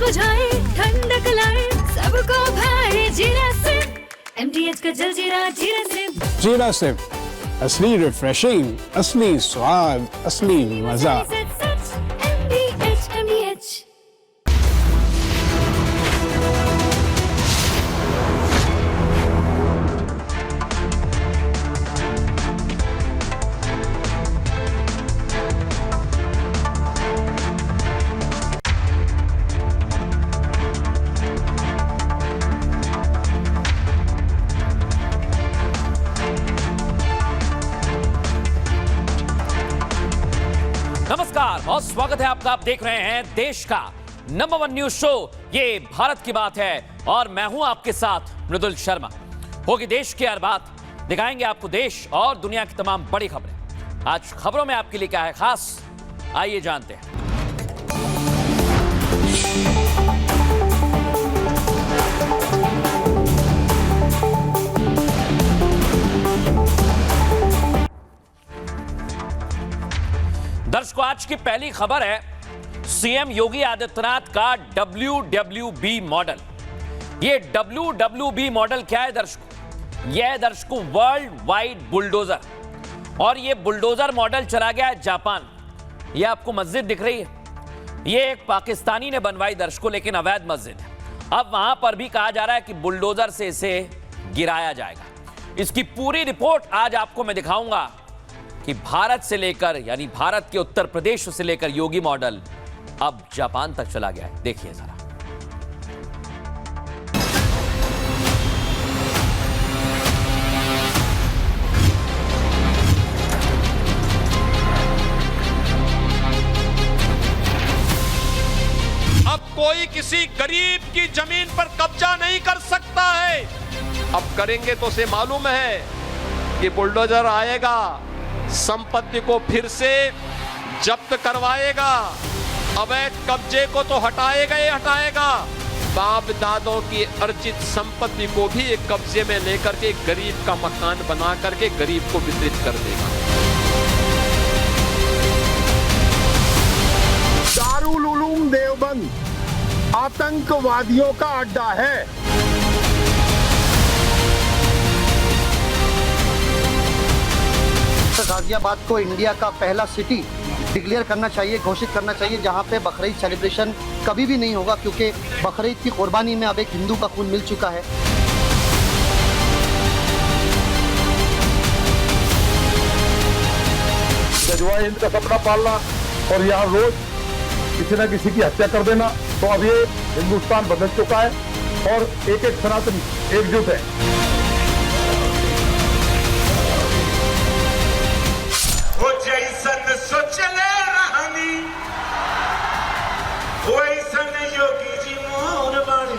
बुझाए, ठंडक लाए, सबको भाए जीरा सिप। MTH का जलजीरा जीरा सिप। जीरा सिप, असली रिफ्रेशिंग, असली स्वाद, असली मजा। MTH। नमस्कार, बहुत स्वागत है आपका। आप देख रहे हैं देश का नंबर 1 न्यूज शो, ये भारत की बात है, और मैं हूं आपके साथ मृदुल शर्मा। होगी देश की हर बात, दिखाएंगे आपको देश और दुनिया की तमाम बड़ी खबरें। आज खबरों में आपके लिए क्या है खास, आइए जानते हैं। दर्शकों, आज की पहली खबर है सीएम योगी आदित्यनाथ का WWB मॉडल। ये WWB मॉडल क्या है दर्शकों? यह है दर्शकों वर्ल्ड वाइड बुलडोजर, और ये बुलडोजर मॉडल चला गया है जापान। ये आपको मस्जिद दिख रही है, ये एक पाकिस्तानी ने बनवाई दर्शकों, लेकिन अवैध मस्जिद है। अब वहां पर भी कहा जा रहा है कि बुलडोजर से इसे गिराया जाएगा। इसकी पूरी रिपोर्ट आज आपको मैं दिखाऊंगा कि भारत से लेकर, यानी भारत के उत्तर प्रदेश से लेकर योगी मॉडल अब जापान तक चला गया है। देखिए जरा। अब कोई किसी गरीब की जमीन पर कब्जा नहीं कर सकता है। अब करेंगे तो उसे मालूम है कि बुलडोजर आएगा, संपत्ति को फिर से जब्त करवाएगा, अवैध कब्जे को तो हटाएगा ही हटाएगा, बाप दादों की अर्जित संपत्ति को भी एक कब्जे में लेकर के गरीब का मकान बना करके गरीब को वितरित कर देगा। दारुल उलूम देवबंद आतंकवादियों का अड्डा है। गाजियाबाद को इंडिया का पहला सिटी डिक्लेयर करना चाहिए, घोषित करना चाहिए, जहां पे बकरीद सेलिब्रेशन कभी भी नहीं होगा, क्योंकि बकरीद की कुर्बानी में अब एक हिंदू का खून मिल चुका है। गजवा हिंद का सपना पालना और यहाँ रोज किसी न किसी की हत्या कर देना, तो अब ये हिंदुस्तान बदल चुका है और एक एक सनातन एकजुट है। सोचले रहनी वैसन योगी जी मोर बने।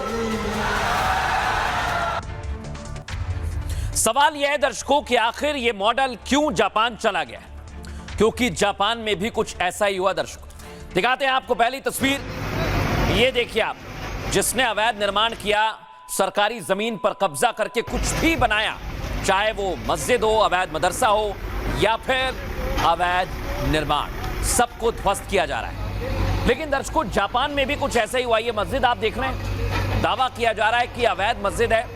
सवाल यह है दर्शकों कि आखिर यह मॉडल क्यों जापान चला गया? क्योंकि जापान में भी कुछ ऐसा ही हुआ दर्शकों। दिखाते हैं आपको पहली तस्वीर। ये देखिए आप, जिसने अवैध निर्माण किया, सरकारी जमीन पर कब्जा करके कुछ भी बनाया, चाहे वो मस्जिद हो, अवैध मदरसा हो या फिर अवैध निर्माण, सबको ध्वस्त किया जा रहा है। लेकिन दर्शकों, जापान में भी कुछ ऐसा ही हुआ। ये मस्जिद आप देख रहे हैं, दावा किया जा रहा है कि अवैध मस्जिद है,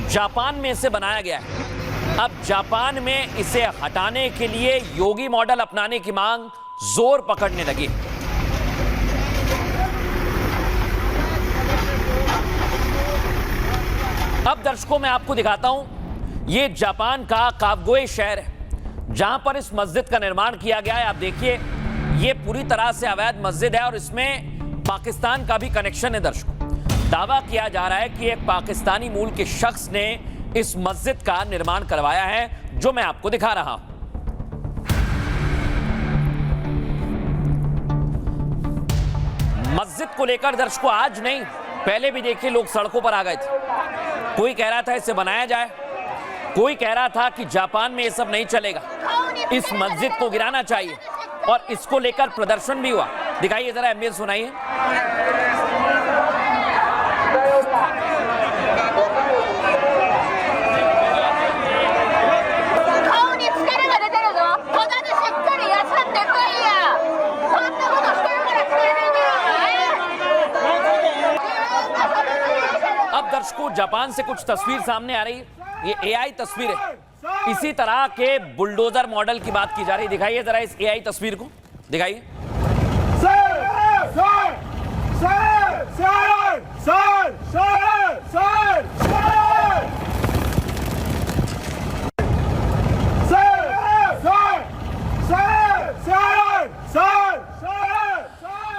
जापान में इसे बनाया गया है। अब जापान में इसे हटाने के लिए योगी मॉडल अपनाने की मांग जोर पकड़ने लगी। अब दर्शकों मैं आपको दिखाता हूं, ये जापान का कावगोए शहर है जहां पर इस मस्जिद का निर्माण किया गया है। आप देखिए, ये पूरी तरह से अवैध मस्जिद है और इसमें पाकिस्तान का भी कनेक्शन है दर्शकों। दावा किया जा रहा है कि एक पाकिस्तानी मूल के शख्स ने इस मस्जिद का निर्माण करवाया है, जो मैं आपको दिखा रहा हूं। मस्जिद को लेकर दर्शकों आज नहीं, पहले भी देखिए लोग सड़कों पर आ गए थे। कोई कह रहा था इसे बनाया जाए, कोई कह रहा था कि जापान में ये सब नहीं चलेगा, इस मस्जिद को गिराना चाहिए, और इसको लेकर प्रदर्शन भी हुआ। दिखाइए जरा, एम्बियंस सुनाइए। दर्शकों, जापान से कुछ तस्वीर सामने आ रही है। ये एआई तस्वीर है। इसी तरह के बुलडोजर मॉडल की बात की जा रही है। दिखाइए जरा इस एआई तस्वीर को, दिखाइए।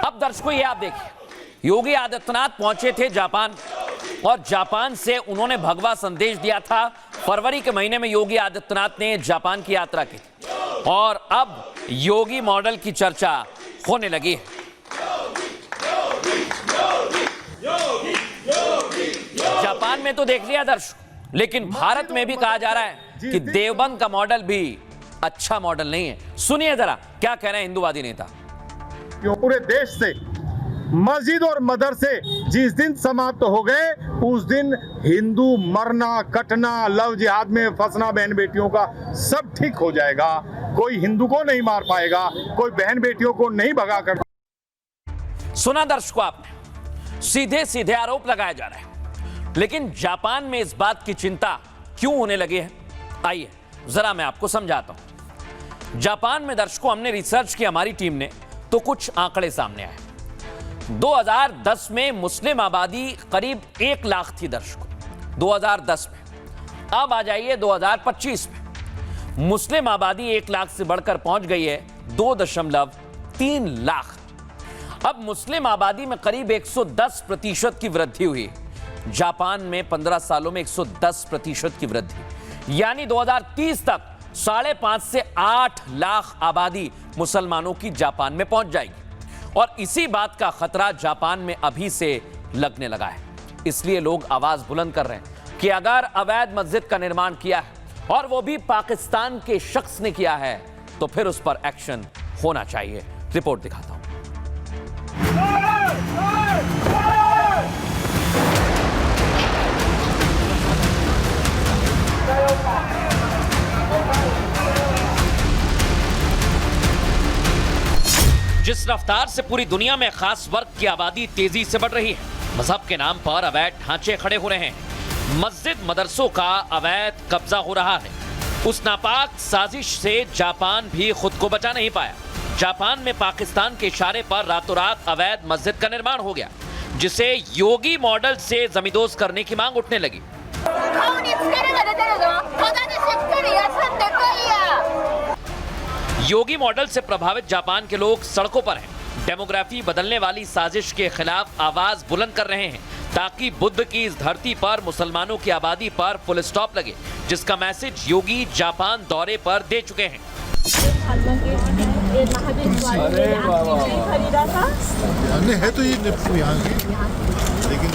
अब दर्शकों ये आप देखिए, योगी आदित्यनाथ पहुंचे थे जापान और जापान से उन्होंने भगवा संदेश दिया था। फरवरी के महीने में योगी आदित्यनाथ ने जापान की यात्रा की और अब योगी मॉडल की चर्चा होने लगी है। जापान में तो देख लिया दर्शक, लेकिन भारत में भी कहा जा रहा है कि देवबंद का मॉडल भी अच्छा मॉडल नहीं है। सुनिए जरा क्या कह रहे हैं हिंदूवादी नेता। क्यों पूरे देश से मस्जिद और मदरसे जिस दिन समाप्त हो गए उस दिन हिंदू मरना कटना लव जिहाद में फंसना बहन बेटियों का सब ठीक हो जाएगा। कोई हिंदू को नहीं मार पाएगा, कोई बहन बेटियों को नहीं भगा कर। सुना दर्शकों आपने, सीधे सीधे आरोप लगाया जा रहा है। लेकिन जापान में इस बात की चिंता क्यों होने लगी है, आइए जरा मैं आपको समझाता हूं। जापान में दर्शकों हमने रिसर्च की, हमारी टीम ने, तो कुछ आंकड़े सामने आए। 2010 में मुस्लिम आबादी करीब 1 लाख थी दर्शकों, 2010 में। अब आ जाइए 2025 में मुस्लिम आबादी 1 लाख से बढ़कर पहुंच गई है 2.3 लाख। अब मुस्लिम आबादी में करीब 110% की वृद्धि हुई। जापान में 15 सालों में 110% की वृद्धि, यानी 2030 तक 5.5 से 8 लाख आबादी मुसलमानों की जापान में पहुंच जाएगी। और इसी बात का खतरा जापान में अभी से लगने लगा है। इसलिए लोग आवाज बुलंद कर रहे हैं कि अगर अवैध मस्जिद का निर्माण किया है और वो भी पाकिस्तान के शख्स ने किया है तो फिर उस पर एक्शन होना चाहिए। रिपोर्ट दिखाता हूं। जिस रफ्तार से पूरी दुनिया में खास वर्ग की आबादी तेजी से बढ़ रही है, मजहब के नाम पर अवैध ढांचे खड़े हो रहे हैं, मस्जिद मदरसों का अवैध कब्जा हो रहा है, उस नापाक साजिश से जापान भी खुद को बचा नहीं पाया। जापान में पाकिस्तान के इशारे पर रातों रात अवैध मस्जिद का निर्माण हो गया, जिसे योगी मॉडल से जमींदोज करने की मांग उठने लगी। योगी मॉडल से प्रभावित जापान के लोग सड़कों पर हैं। डेमोग्राफी बदलने वाली साजिश के खिलाफ आवाज बुलंद कर रहे हैं ताकि बुद्ध की इस धरती पर मुसलमानों की आबादी पर फुल स्टॉप लगे, जिसका मैसेज योगी जापान दौरे पर दे चुके हैं। है तो ये यहाँ लेकिन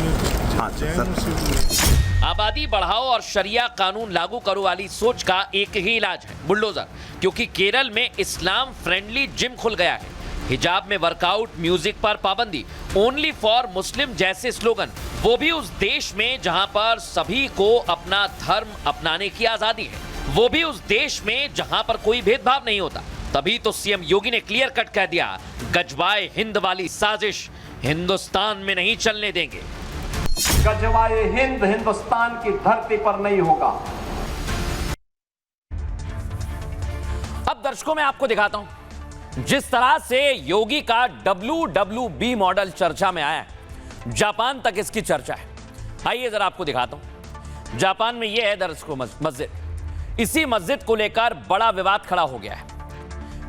आबादी बढ़ाओ और शरिया कानून लागू करो वाली सोच का एक ही इलाज है, बुलडोजर। क्योंकि केरल में इस्लाम फ्रेंडली जिम खुल गया है, हिजाब में वर्कआउट, म्यूजिक पर पाबंदी, ओनली फॉर मुस्लिम जैसे स्लोगन, वो भी उस देश में जहां पर सभी को अपना धर्म अपनाने की आजादी है, वो भी उस देश में जहां पर कोई भेदभाव नहीं होता। तभी तो सीएम योगी ने क्लियर कट कह दिया, गजवाए हिंद वाली साजिश हिंदुस्तान में नहीं चलने देंगे। गजवाए हिंद हिंदुस्तान की धरती पर नहीं होगा। अब दर्शकों मैं आपको दिखाता हूं जिस तरह से योगी का WWB मॉडल चर्चा में आया है, जापान तक इसकी चर्चा है। आइए जरा आपको दिखाता हूं। जापान में यह है दर्शकों मस्जिद। इसी मस्जिद को लेकर बड़ा विवाद खड़ा हो गया है।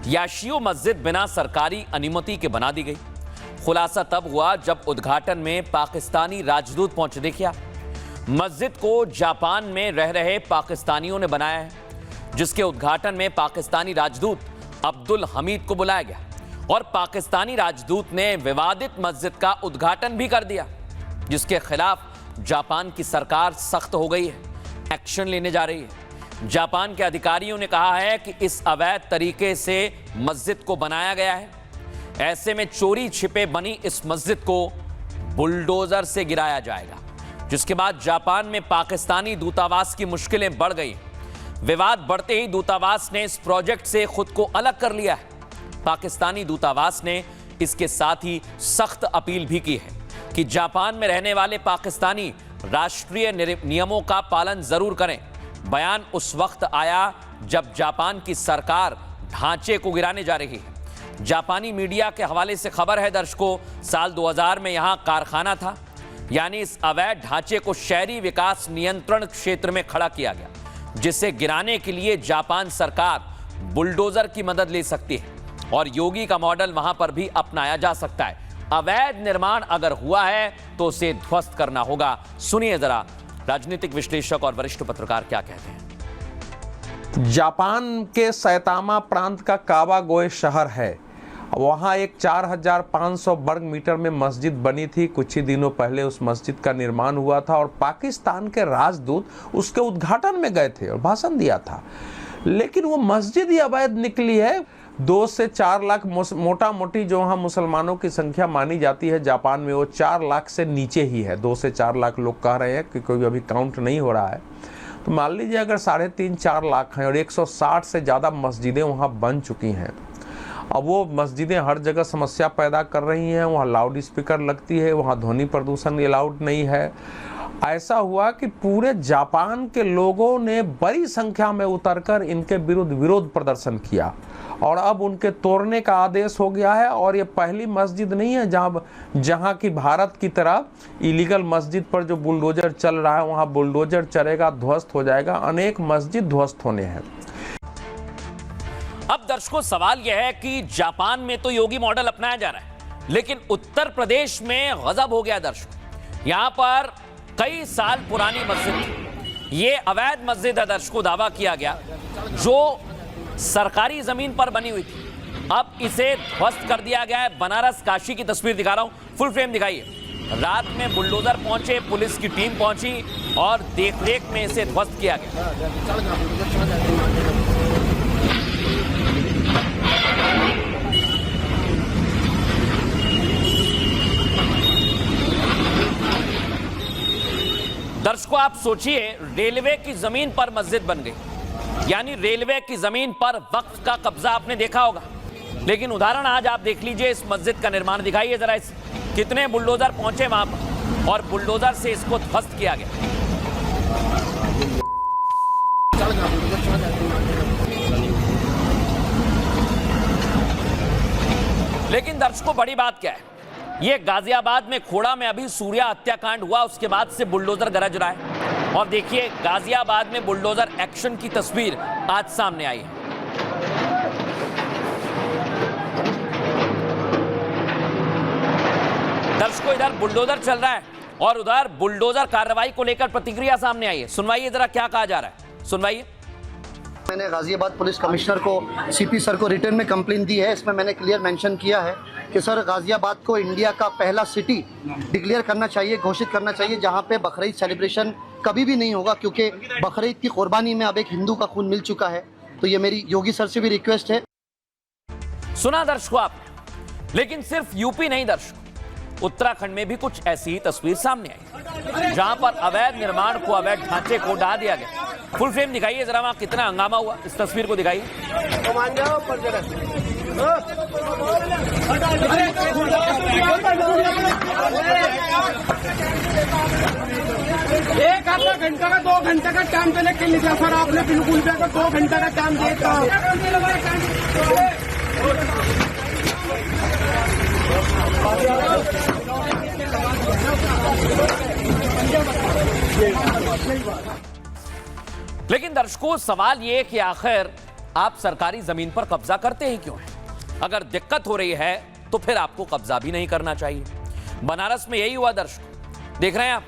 याशियो मस्जिद बिना सरकारी अनुमति के बना दी गई। खुलासा तब हुआ जब उद्घाटन में पाकिस्तानी राजदूत पहुंचे। देखिए, मस्जिद को जापान में रह रहे पाकिस्तानियों ने बनाया है, जिसके उद्घाटन में पाकिस्तानी राजदूत अब्दुल हमीद को बुलाया गया और पाकिस्तानी राजदूत ने विवादित मस्जिद का उद्घाटन भी कर दिया, जिसके खिलाफ जापान की सरकार सख्त हो गई है, एक्शन लेने जा रही है। जापान के अधिकारियों ने कहा है कि इस अवैध तरीके से मस्जिद को बनाया गया है। ऐसे में चोरी छिपे बनी इस मस्जिद को बुलडोजर से गिराया जाएगा, जिसके बाद जापान में पाकिस्तानी दूतावास की मुश्किलें बढ़ गई। विवाद बढ़ते ही दूतावास ने इस प्रोजेक्ट से खुद को अलग कर लिया है। पाकिस्तानी दूतावास ने इसके साथ ही सख्त अपील भी की है कि जापान में रहने वाले पाकिस्तानी राष्ट्रीय नियमों का पालन जरूर करें। बयान उस वक्त आया जब जापान की सरकार ढांचे को गिराने जा रही है। जापानी मीडिया के हवाले से खबर है दर्शकों, साल 2000 में यहां कारखाना था, यानी इस अवैध ढांचे को शहरी विकास नियंत्रण क्षेत्र में खड़ा किया गया, जिसे गिराने के लिए जापान सरकार बुलडोजर की मदद ले सकती है और योगी का मॉडल वहां पर भी अपनाया जा सकता है। अवैध निर्माण अगर हुआ है तो उसे ध्वस्त करना होगा। सुनिए जरा राजनीतिक विश्लेषक और वरिष्ठ पत्रकार क्या कहते हैं। जापान के सैतामा प्रांत का कावागोए शहर है, वहाँ एक 4500 वर्ग मीटर में मस्जिद बनी थी। कुछ ही दिनों पहले उस मस्जिद का निर्माण हुआ था और पाकिस्तान के राजदूत उसके उद्घाटन में गए थे और भाषण दिया था, लेकिन वो मस्जिद ही अवैध निकली है। 2 से 4 लाख मोटा मोटी जो वहाँ मुसलमानों की संख्या मानी जाती है जापान में, वो 4 लाख से नीचे ही है। 2 से 4 लाख लोग कह रहे हैं कि कोई अभी काउंट नहीं हो रहा है, तो मान लीजिए अगर 3.5-4 लाख हैं और 160 से ज़्यादा मस्जिदें वहाँ बन चुकी हैं। अब वो मस्जिदें हर जगह समस्या पैदा कर रही हैं, वहाँ लाउड स्पीकर लगती है, वहाँ ध्वनि प्रदूषण अलाउड नहीं है। ऐसा हुआ कि पूरे जापान के लोगों ने बड़ी संख्या में उतरकर इनके विरुद्ध विरोध प्रदर्शन किया और अब उनके तोड़ने का आदेश हो गया है। और ये पहली मस्जिद नहीं है जहाँ की भारत की तरह इलीगल मस्जिद पर जो बुलडोजर चल रहा है, वहाँ बुलडोजर चलेगा, ध्वस्त हो जाएगा। अनेक मस्जिद ध्वस्त होने हैं। अब दर्शकों सवाल यह है कि जापान में तो योगी मॉडल अपनाया जा रहा है, लेकिन उत्तर प्रदेश में गजब हो गया दर्शकों। यहां पर कई साल पुरानी मस्जिद, ये अवैध मस्जिद है दर्शकों, दावा किया गया, जो सरकारी जमीन पर बनी हुई थी, अब इसे ध्वस्त कर दिया गया है। बनारस काशी की तस्वीर दिखा रहा हूं, फुल फ्रेम दिखाइए। रात में बुलडोजर पहुंचे, पुलिस की टीम पहुंची और देखरेख में इसे ध्वस्त किया गया। दर्शकों आप सोचिए, रेलवे की जमीन पर मस्जिद बन गई, यानी रेलवे की जमीन पर वक्फ का कब्जा आपने देखा होगा। लेकिन उदाहरण आज आप देख लीजिए इस मस्जिद का निर्माण, दिखाइए जरा इस, कितने बुलडोजर पहुंचे वहां पर और बुलडोजर से इसको ध्वस्त किया गया। लेकिन दर्शकों बड़ी बात क्या है, ये गाजियाबाद में खोड़ा में अभी सूर्या हत्याकांड हुआ, उसके बाद से बुलडोजर गरज रहा है। और देखिए गाजियाबाद में बुलडोजर एक्शन की तस्वीर आज सामने आई है। दर्शकों इधर बुलडोजर चल रहा है और उधर बुलडोजर कार्रवाई को लेकर प्रतिक्रिया सामने आई है। सुनवाइए जरा क्या कहा जा रहा है, सुनवाइए। मैंने गाजियाबाद पुलिस कमिश्नर को, सीपी सर को रिटर्न में कंप्लेंट दी है। इसमें मैंने क्लियर मेंशन किया है कि सर गाजियाबाद को इंडिया का पहला सिटी डिक्लेयर करना चाहिए, घोषित करना चाहिए, जहां पे बकरीद सेलिब्रेशन कभी भी नहीं होगा, क्योंकि बकरीद की कुर्बानी में अब एक हिंदू का खून मिल चुका है। तो ये मेरी योगी सर से भी रिक्वेस्ट है। सुना दर्शकों आपने, लेकिन सिर्फ यूपी नहीं दर्शकों, उत्तराखंड में भी कुछ ऐसी ही तस्वीर सामने आई, जहां पर अवैध निर्माण को, अवैध ढांचे को ढा दिया गया। फुल फ्रेम दिखाइए जरा वहां कितना हंगामा हुआ, इस तस्वीर को दिखाइए। एक आधा घंटा का 2 घंटे का टाइम पहले के लिखा सर आपने, बिल्कुल भी 2 घंटे का टाइम देता। लेकिन दर्शकों सवाल ये कि आखिर आप सरकारी जमीन पर कब्जा करते ही क्यों हैं? अगर दिक्कत हो रही है तो फिर आपको कब्जा भी नहीं करना चाहिए। बनारस में यही हुआ दर्शकों, देख रहे हैं आप,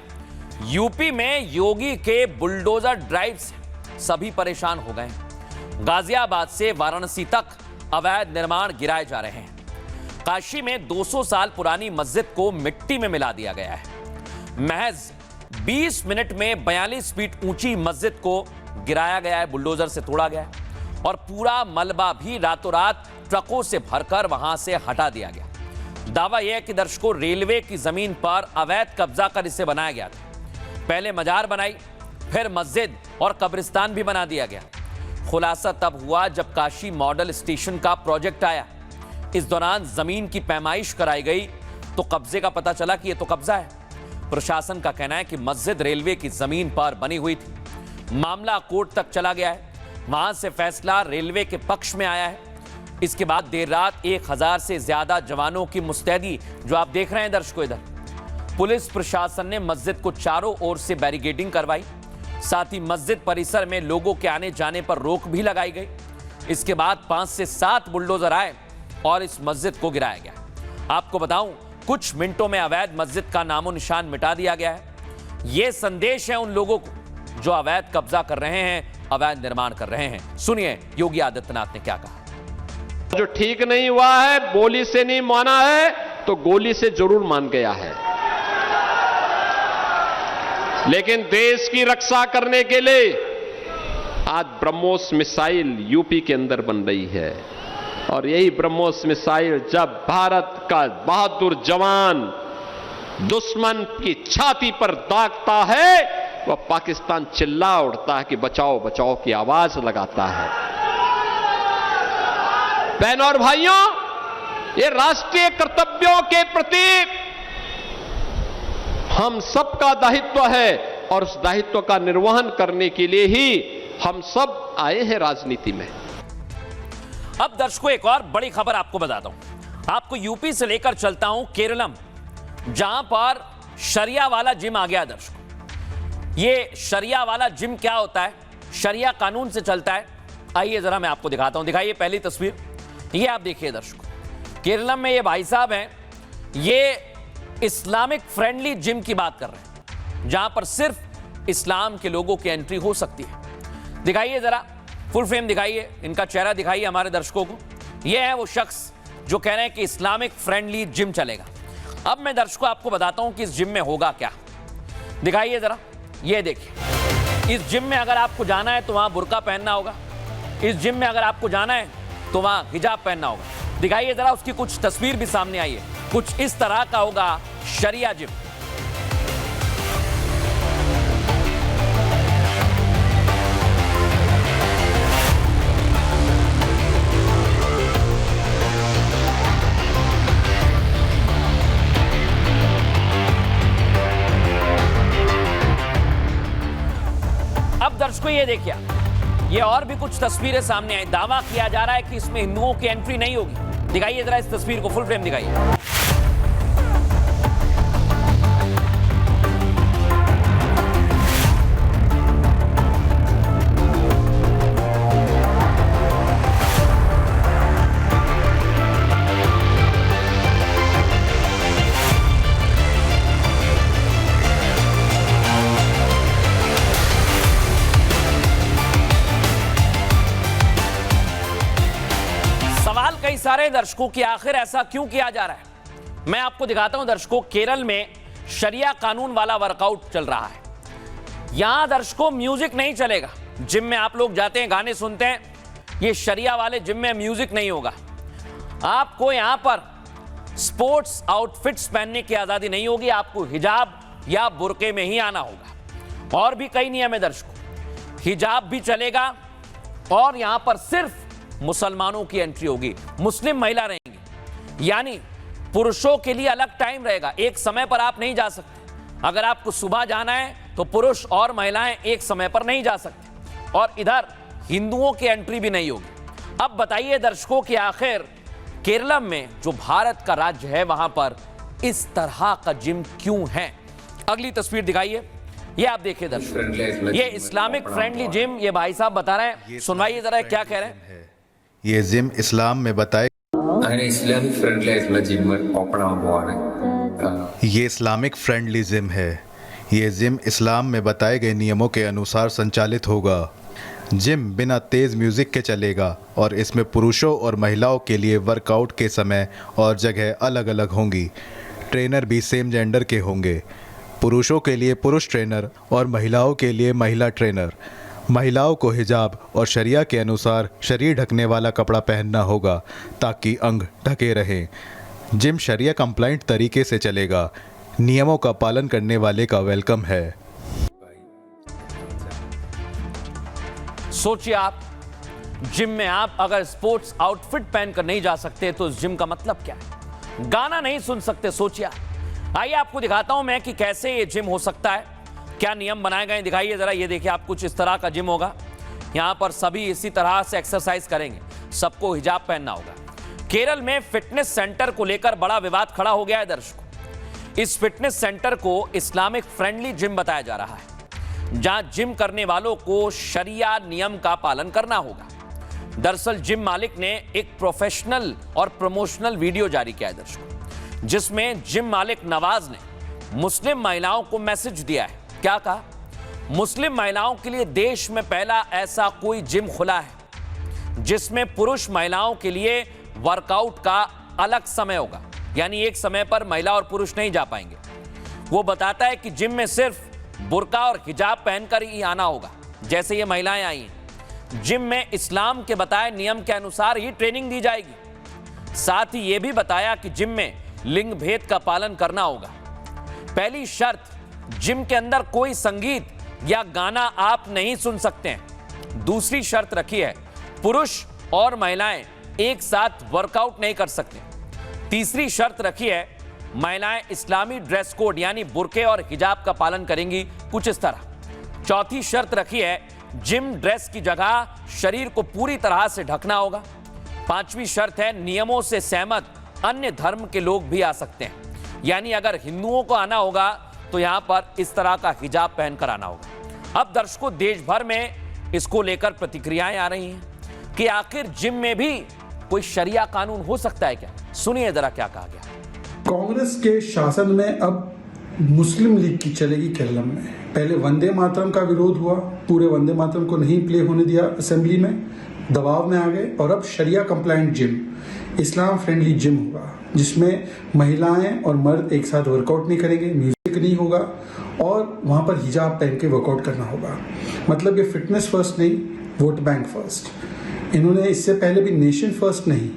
यूपी में योगी के बुलडोजर ड्राइव से सभी परेशान हो गए। गाजियाबाद से वाराणसी तक अवैध निर्माण गिराए जा रहे हैं। काशी में 200 साल पुरानी मस्जिद को मिट्टी में मिला दिया गया है। महज 20 मिनट में 42 फीट ऊंची मस्जिद को गिराया गया है, बुलडोजर से तोड़ा गया है और पूरा मलबा भी रातों रात ट्रकों से भरकर वहां से हटा दिया गया। दावा यह है कि दर्शकों रेलवे की जमीन पर अवैध कब्जा कर इसे बनाया गया था। पहले मजार बनाई, फिर मस्जिद और कब्रिस्तान भी बना दिया गया। खुलासा तब हुआ जब काशी मॉडल स्टेशन का प्रोजेक्ट आया। इस दौरान जमीन की पैमाइश कराई गई तो कब्जे का पता चला कि यह तो कब्जा है। प्रशासन का कहना है कि मस्जिद रेलवे की जमीन पर बनी हुई थी। मामला कोर्ट तक चला गया है, वहां से फैसला रेलवे के पक्ष में आया है। इसके बाद देर रात 1000 से ज्यादा जवानों की मुस्तैदी, जो आप देख रहे हैं दर्शकों इधर, पुलिस प्रशासन ने मस्जिद को चारों ओर से बैरिकेडिंग करवाई। साथ ही मस्जिद परिसर में लोगों के आने जाने पर रोक भी लगाई गई। इसके बाद 5 से 7 बुलडोजर आए और इस मस्जिद को गिराया गया। आपको बताऊं, कुछ मिनटों में अवैध मस्जिद का नामो निशान मिटा दिया गया है। यह संदेश है उन लोगों को जो अवैध कब्जा कर रहे हैं, अवैध निर्माण कर रहे हैं। सुनिए योगी आदित्यनाथ ने क्या कहा। जो ठीक नहीं हुआ है, बोली से नहीं माना है तो गोली से जरूर मान गया है। लेकिन देश की रक्षा करने के लिए आज ब्रह्मोस मिसाइल यूपी के अंदर बन रही है, और यही ब्रह्मोस मिसाइल जब भारत का बहादुर जवान दुश्मन की छाती पर दागता है, वह पाकिस्तान चिल्ला उठता है कि बचाओ बचाओ की आवाज लगाता है। बहनों और भाइयों, ये राष्ट्रीय कर्तव्यों के प्रति हम सबका दायित्व है, और उस दायित्व का निर्वहन करने के लिए ही हम सब आए हैं राजनीति में। अब दर्शकों एक और बड़ी खबर आपको बताता हूं। आपको यूपी से लेकर चलता हूं केरलम, जहां पर शरिया वाला जिम आ गया। दर्शकों, ये शरिया वाला जिम क्या होता है, शरिया कानून से चलता है। आइए जरा मैं आपको दिखाता हूं। दिखाइए पहली तस्वीर, ये आप देखिए दर्शकों, केरलम में ये भाई साहब हैं, ये इस्लामिक फ्रेंडली जिम की बात कर रहे हैं, जहां पर सिर्फ इस्लाम के लोगों की एंट्री हो सकती है। दिखाइए जरा फुल फ्रेम, दिखाइए इनका चेहरा, दिखाइए हमारे दर्शकों को। ये है वो शख्स जो कह रहे हैं कि इस्लामिक फ्रेंडली जिम चलेगा। अब मैं दर्शकों आपको बताता हूं कि इस जिम में होगा क्या। दिखाइए जरा, ये देखिए, इस जिम में अगर आपको जाना है तो वहां बुर्का पहनना होगा। इस जिम में अगर आपको जाना है तो वहां हिजाब पहनना होगा। दिखाइए जरा, उसकी कुछ तस्वीर भी सामने आई है। कुछ इस तरह का होगा शरिया जिम। अब दर्शकों ये देखिए, ये और भी कुछ तस्वीरें सामने आई। दावा किया जा रहा है कि इसमें हिंदुओं की एंट्री नहीं होगी। दिखाइए जरा इस तस्वीर को, फुल फ्रेम दिखाइए। कई सारे दर्शकों की आखिर ऐसा क्यों किया जा रहा है, मैं आपको दिखाता हूं। दर्शकों, केरल में शरिया कानून वाला वर्कआउट चल रहा है। यहां दर्शकों म्यूजिक नहीं चलेगा। जिम में आप लोग जाते हैं, गाने सुनते हैं, ये शरिया वाले जिम में म्यूजिक नहीं होगा। आपको यहां पर स्पोर्ट्स आउटफिट्स पहनने की आजादी नहीं होगी। आपको हिजाब या बुर्के में ही आना होगा। और भी कई नियम है दर्शकों, हिजाब भी चलेगा, और यहां पर सिर्फ मुसलमानों की एंट्री होगी, मुस्लिम महिला रहेंगी। यानी पुरुषों के लिए अलग टाइम रहेगा, एक समय पर आप नहीं जा सकते। अगर आपको सुबह जाना है तो पुरुष और महिलाएं एक समय पर नहीं जा सकते, और इधर हिंदुओं की एंट्री भी नहीं होगी। अब बताइए दर्शकों कि आखिर केरलम में जो भारत का राज्य है, वहां पर इस तरह का जिम क्यों है। अगली तस्वीर दिखाइए, ये आप देखिए दर्शकों, ये इस्लामिक फ्रेंडली जिम, ये भाई साहब बता रहे हैं। सुनवाइए जरा क्या कह रहे हैं। ये जिम इस्लाम में बताए, ये इस्लामिक फ्रेंडली जिम है। ये जिम इस्लाम में बताए गए नियमों के अनुसार संचालित होगा। जिम बिना तेज़ म्यूज़िक के चलेगा, और इसमें पुरुषों और महिलाओं के लिए वर्कआउट के समय और जगह अलग अलग होंगी। ट्रेनर भी सेम जेंडर के होंगे। पुरुषों के लिए पुरुष ट्रेनर और महिलाओं के लिए महिला ट्रेनर। महिलाओं को हिजाब और शरिया के अनुसार शरीर ढकने वाला कपड़ा पहनना होगा ताकि अंग ढके रहें। जिम शरिया कंप्लाइंट तरीके से चलेगा। नियमों का पालन करने वाले का वेलकम है। सोचिए आप, जिम में आप अगर स्पोर्ट्स आउटफिट पहनकर नहीं जा सकते तो इस जिम का मतलब क्या है। गाना नहीं सुन सकते, सोचिए आइए आपको दिखाता हूं मैं कि कैसे ये जिम हो सकता है, क्या नियम बनाए गए दिखाइए जरा। ये देखिए आप, कुछ इस तरह का जिम होगा। यहां पर सभी इसी तरह से एक्सरसाइज करेंगे, सबको हिजाब पहनना होगा। केरल में फिटनेस सेंटर को लेकर बड़ा विवाद खड़ा हो गया है दर्शकों। इस फिटनेस सेंटर को इस्लामिक फ्रेंडली जिम बताया जा रहा है, जहां जिम करने वालों को शरिया नियम का पालन करना होगा। दरअसल जिम मालिक ने एक प्रोफेशनल और प्रमोशनल वीडियो जारी किया है दर्शकों, जिसमें जिम मालिक नवाज ने मुस्लिम महिलाओं को मैसेज दिया है। क्या कहा? मुस्लिम महिलाओं के लिए देश में पहला ऐसा कोई जिम खुला है जिसमें पुरुष महिलाओं के लिए वर्कआउट का अलग समय होगा, यानी एक समय पर महिला और पुरुष नहीं जा पाएंगे। वो बताता है कि जिम में सिर्फ बुर्का और हिजाब पहनकर ही आना होगा, जैसे ये महिलाएं आई हैं। जिम में इस्लाम के बताए नियम के अनुसार ही ट्रेनिंग दी जाएगी। साथ ही ये भी बताया कि जिम में लिंग भेद का पालन करना होगा। पहली शर्त, जिम के अंदर कोई संगीत या गाना आप नहीं सुन सकते हैं। दूसरी शर्त रखी है, पुरुष और महिलाएं एक साथ वर्कआउट नहीं कर सकते। तीसरी शर्त रखी है, महिलाएं इस्लामी ड्रेस कोड यानी बुर्के और हिजाब का पालन करेंगी, कुछ इस तरह। चौथी शर्त रखी है, जिम ड्रेस की जगह शरीर को पूरी तरह से ढकना होगा। पांचवी शर्त है, नियमों से सहमत अन्य धर्म के लोग भी आ सकते हैं, यानी अगर हिंदुओं को आना होगा तो यहां पर इस तरह का हिजाब पहनकर आना होगा। अब दर्शकों, देश भर में इसको लेकर प्रतिक्रियाएं आ रही हैं कि आखिर जिम में भी कोई शरिया कानून हो सकता है क्या? सुनिए जरा क्या कहा गया। कांग्रेस के शासन में अब मुस्लिम लीग की चलेगी केरल में। पहले वंदे मातरम का विरोध हुआ, पूरे वंदे मातरम को नहीं प्ले होने दिया असेंबली में, दबाव में आ गए, और अब शरिया कंप्लायंट जिम, इस्लाम फ्रेंडली जिम होगा, जिसमें महिलाएं और मर्द एक साथ वर्कआउट नहीं करेंगे, म्यूजिक नहीं होगा, और वहां पर हिजाब पहन के वर्कआउट करना होगा। मतलब ये फिटनेस फर्स्ट नहीं, वोट बैंक फर्स्ट। इन्होंने इससे पहले भी नेशन फर्स्ट नहीं,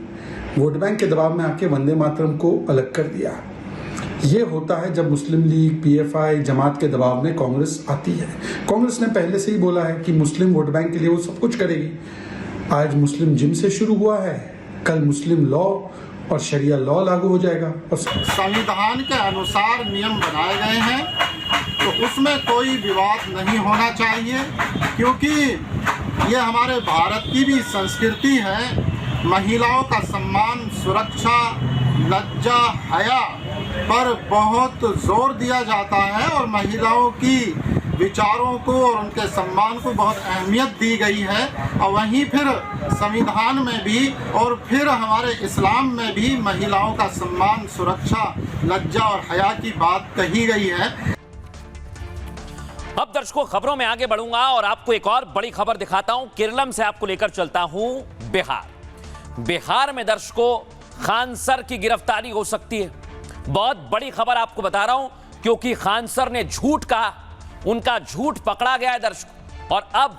वोट बैंक के दबाव में आके वंदे मातरम को अलग कर दिया। ये होता है जब मुस्लिम लीग, पीएफआई, जमात के दबाव में कांग्रेस आती है। कांग्रेस ने पहले से ही बोला है कि मुस्लिम वोट बैंक के लिए वो सब कुछ करेगी। आज मुस्लिम जिम से शुरू हुआ है, कल मुस्लिम लॉ और शरिया लॉ लागू हो जाएगा। और संविधान के अनुसार नियम बनाए गए हैं, तो उसमें कोई विवाद नहीं होना चाहिए, क्योंकि ये हमारे भारत की भी संस्कृति है। महिलाओं का सम्मान, सुरक्षा, लज्जा, हया पर बहुत जोर दिया जाता है, और महिलाओं की विचारों को और उनके सम्मान को बहुत अहमियत दी गई है। और वहीं फिर संविधान में भी और फिर हमारे इस्लाम में भी महिलाओं का सम्मान, सुरक्षा, लज्जा और हया की बात कही गई है। अब दर्शकों, खबरों में आगे बढ़ूंगा और आपको एक और बड़ी खबर दिखाता हूं। केरलम से आपको लेकर चलता हूं बिहार। बिहार में दर्शकों, खान सर की गिरफ्तारी हो सकती है। बहुत बड़ी खबर आपको बता रहा हूं, क्योंकि खान सर ने झूठ कहा, उनका झूठ पकड़ा गया है दर्शकों, और अब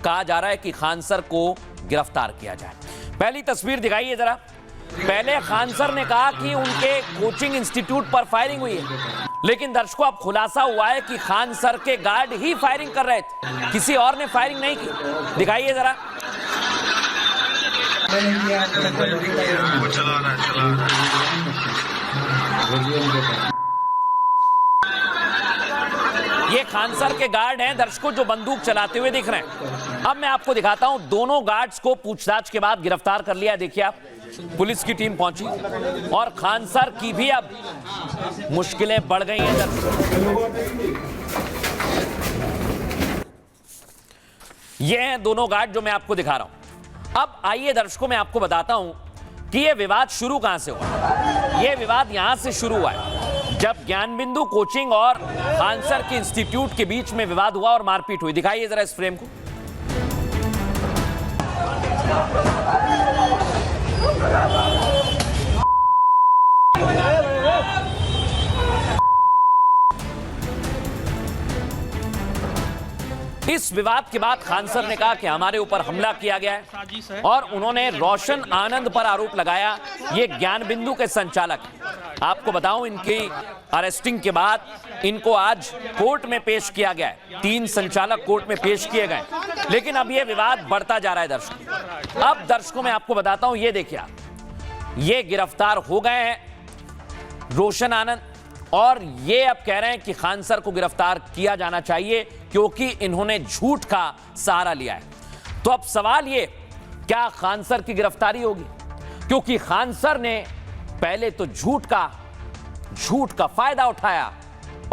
कहा जा रहा है कि खान सर को गिरफ्तार किया जाए। पहली तस्वीर दिखाइए जरा। पहले खान सर ने कहा कि उनके कोचिंग इंस्टीट्यूट पर फायरिंग हुई है, लेकिन दर्शकों अब खुलासा हुआ है कि खान सर के गार्ड ही फायरिंग कर रहे थे, किसी और ने फायरिंग नहीं की। दिखाइए जरा। ये खान सर के गार्ड हैं दर्शकों, जो बंदूक चलाते हुए दिख रहे हैं। अब मैं आपको दिखाता हूं, दोनों गार्ड्स को पूछताछ के बाद गिरफ्तार कर लिया। देखिए आप, पुलिस की टीम पहुंची और खान सर की भी अब मुश्किलें बढ़ गई हैं दर्शकों। ये हैं दोनों गार्ड जो मैं आपको दिखा रहा हूं। अब आइए दर्शकों, मैं आपको बताता हूं कि यह विवाद शुरू कहां से हुआ। यह विवाद यहां से शुरू हुआ है जब ज्ञान बिंदु कोचिंग और खान सर के इंस्टीट्यूट के बीच में विवाद हुआ और मारपीट हुई। दिखाइए जरा इस फ्रेम को। इस विवाद के बाद खान सर ने कहा कि हमारे ऊपर हमला किया गया है, और उन्होंने रोशन आनंद पर आरोप लगाया। ये ज्ञान बिंदु के संचालक हैं। आपको बताऊं, इनकी अरेस्टिंग के बाद इनको आज कोर्ट में पेश किया गया है। 3 संचालक कोर्ट में पेश किए गए, लेकिन अब यह विवाद बढ़ता जा रहा है दर्शकों। अब दर्शकों मैं आपको बताता हूं, ये देखिए आप, ये गिरफ्तार हो गए हैं रोशन आनंद, और ये अब कह रहे हैं कि खान सर को गिरफ्तार किया जाना चाहिए क्योंकि इन्होंने झूठ का सहारा लिया है। तो अब सवाल ये, क्या खान सर की गिरफ्तारी होगी? क्योंकि खान सर ने पहले तो झूठ का फायदा उठाया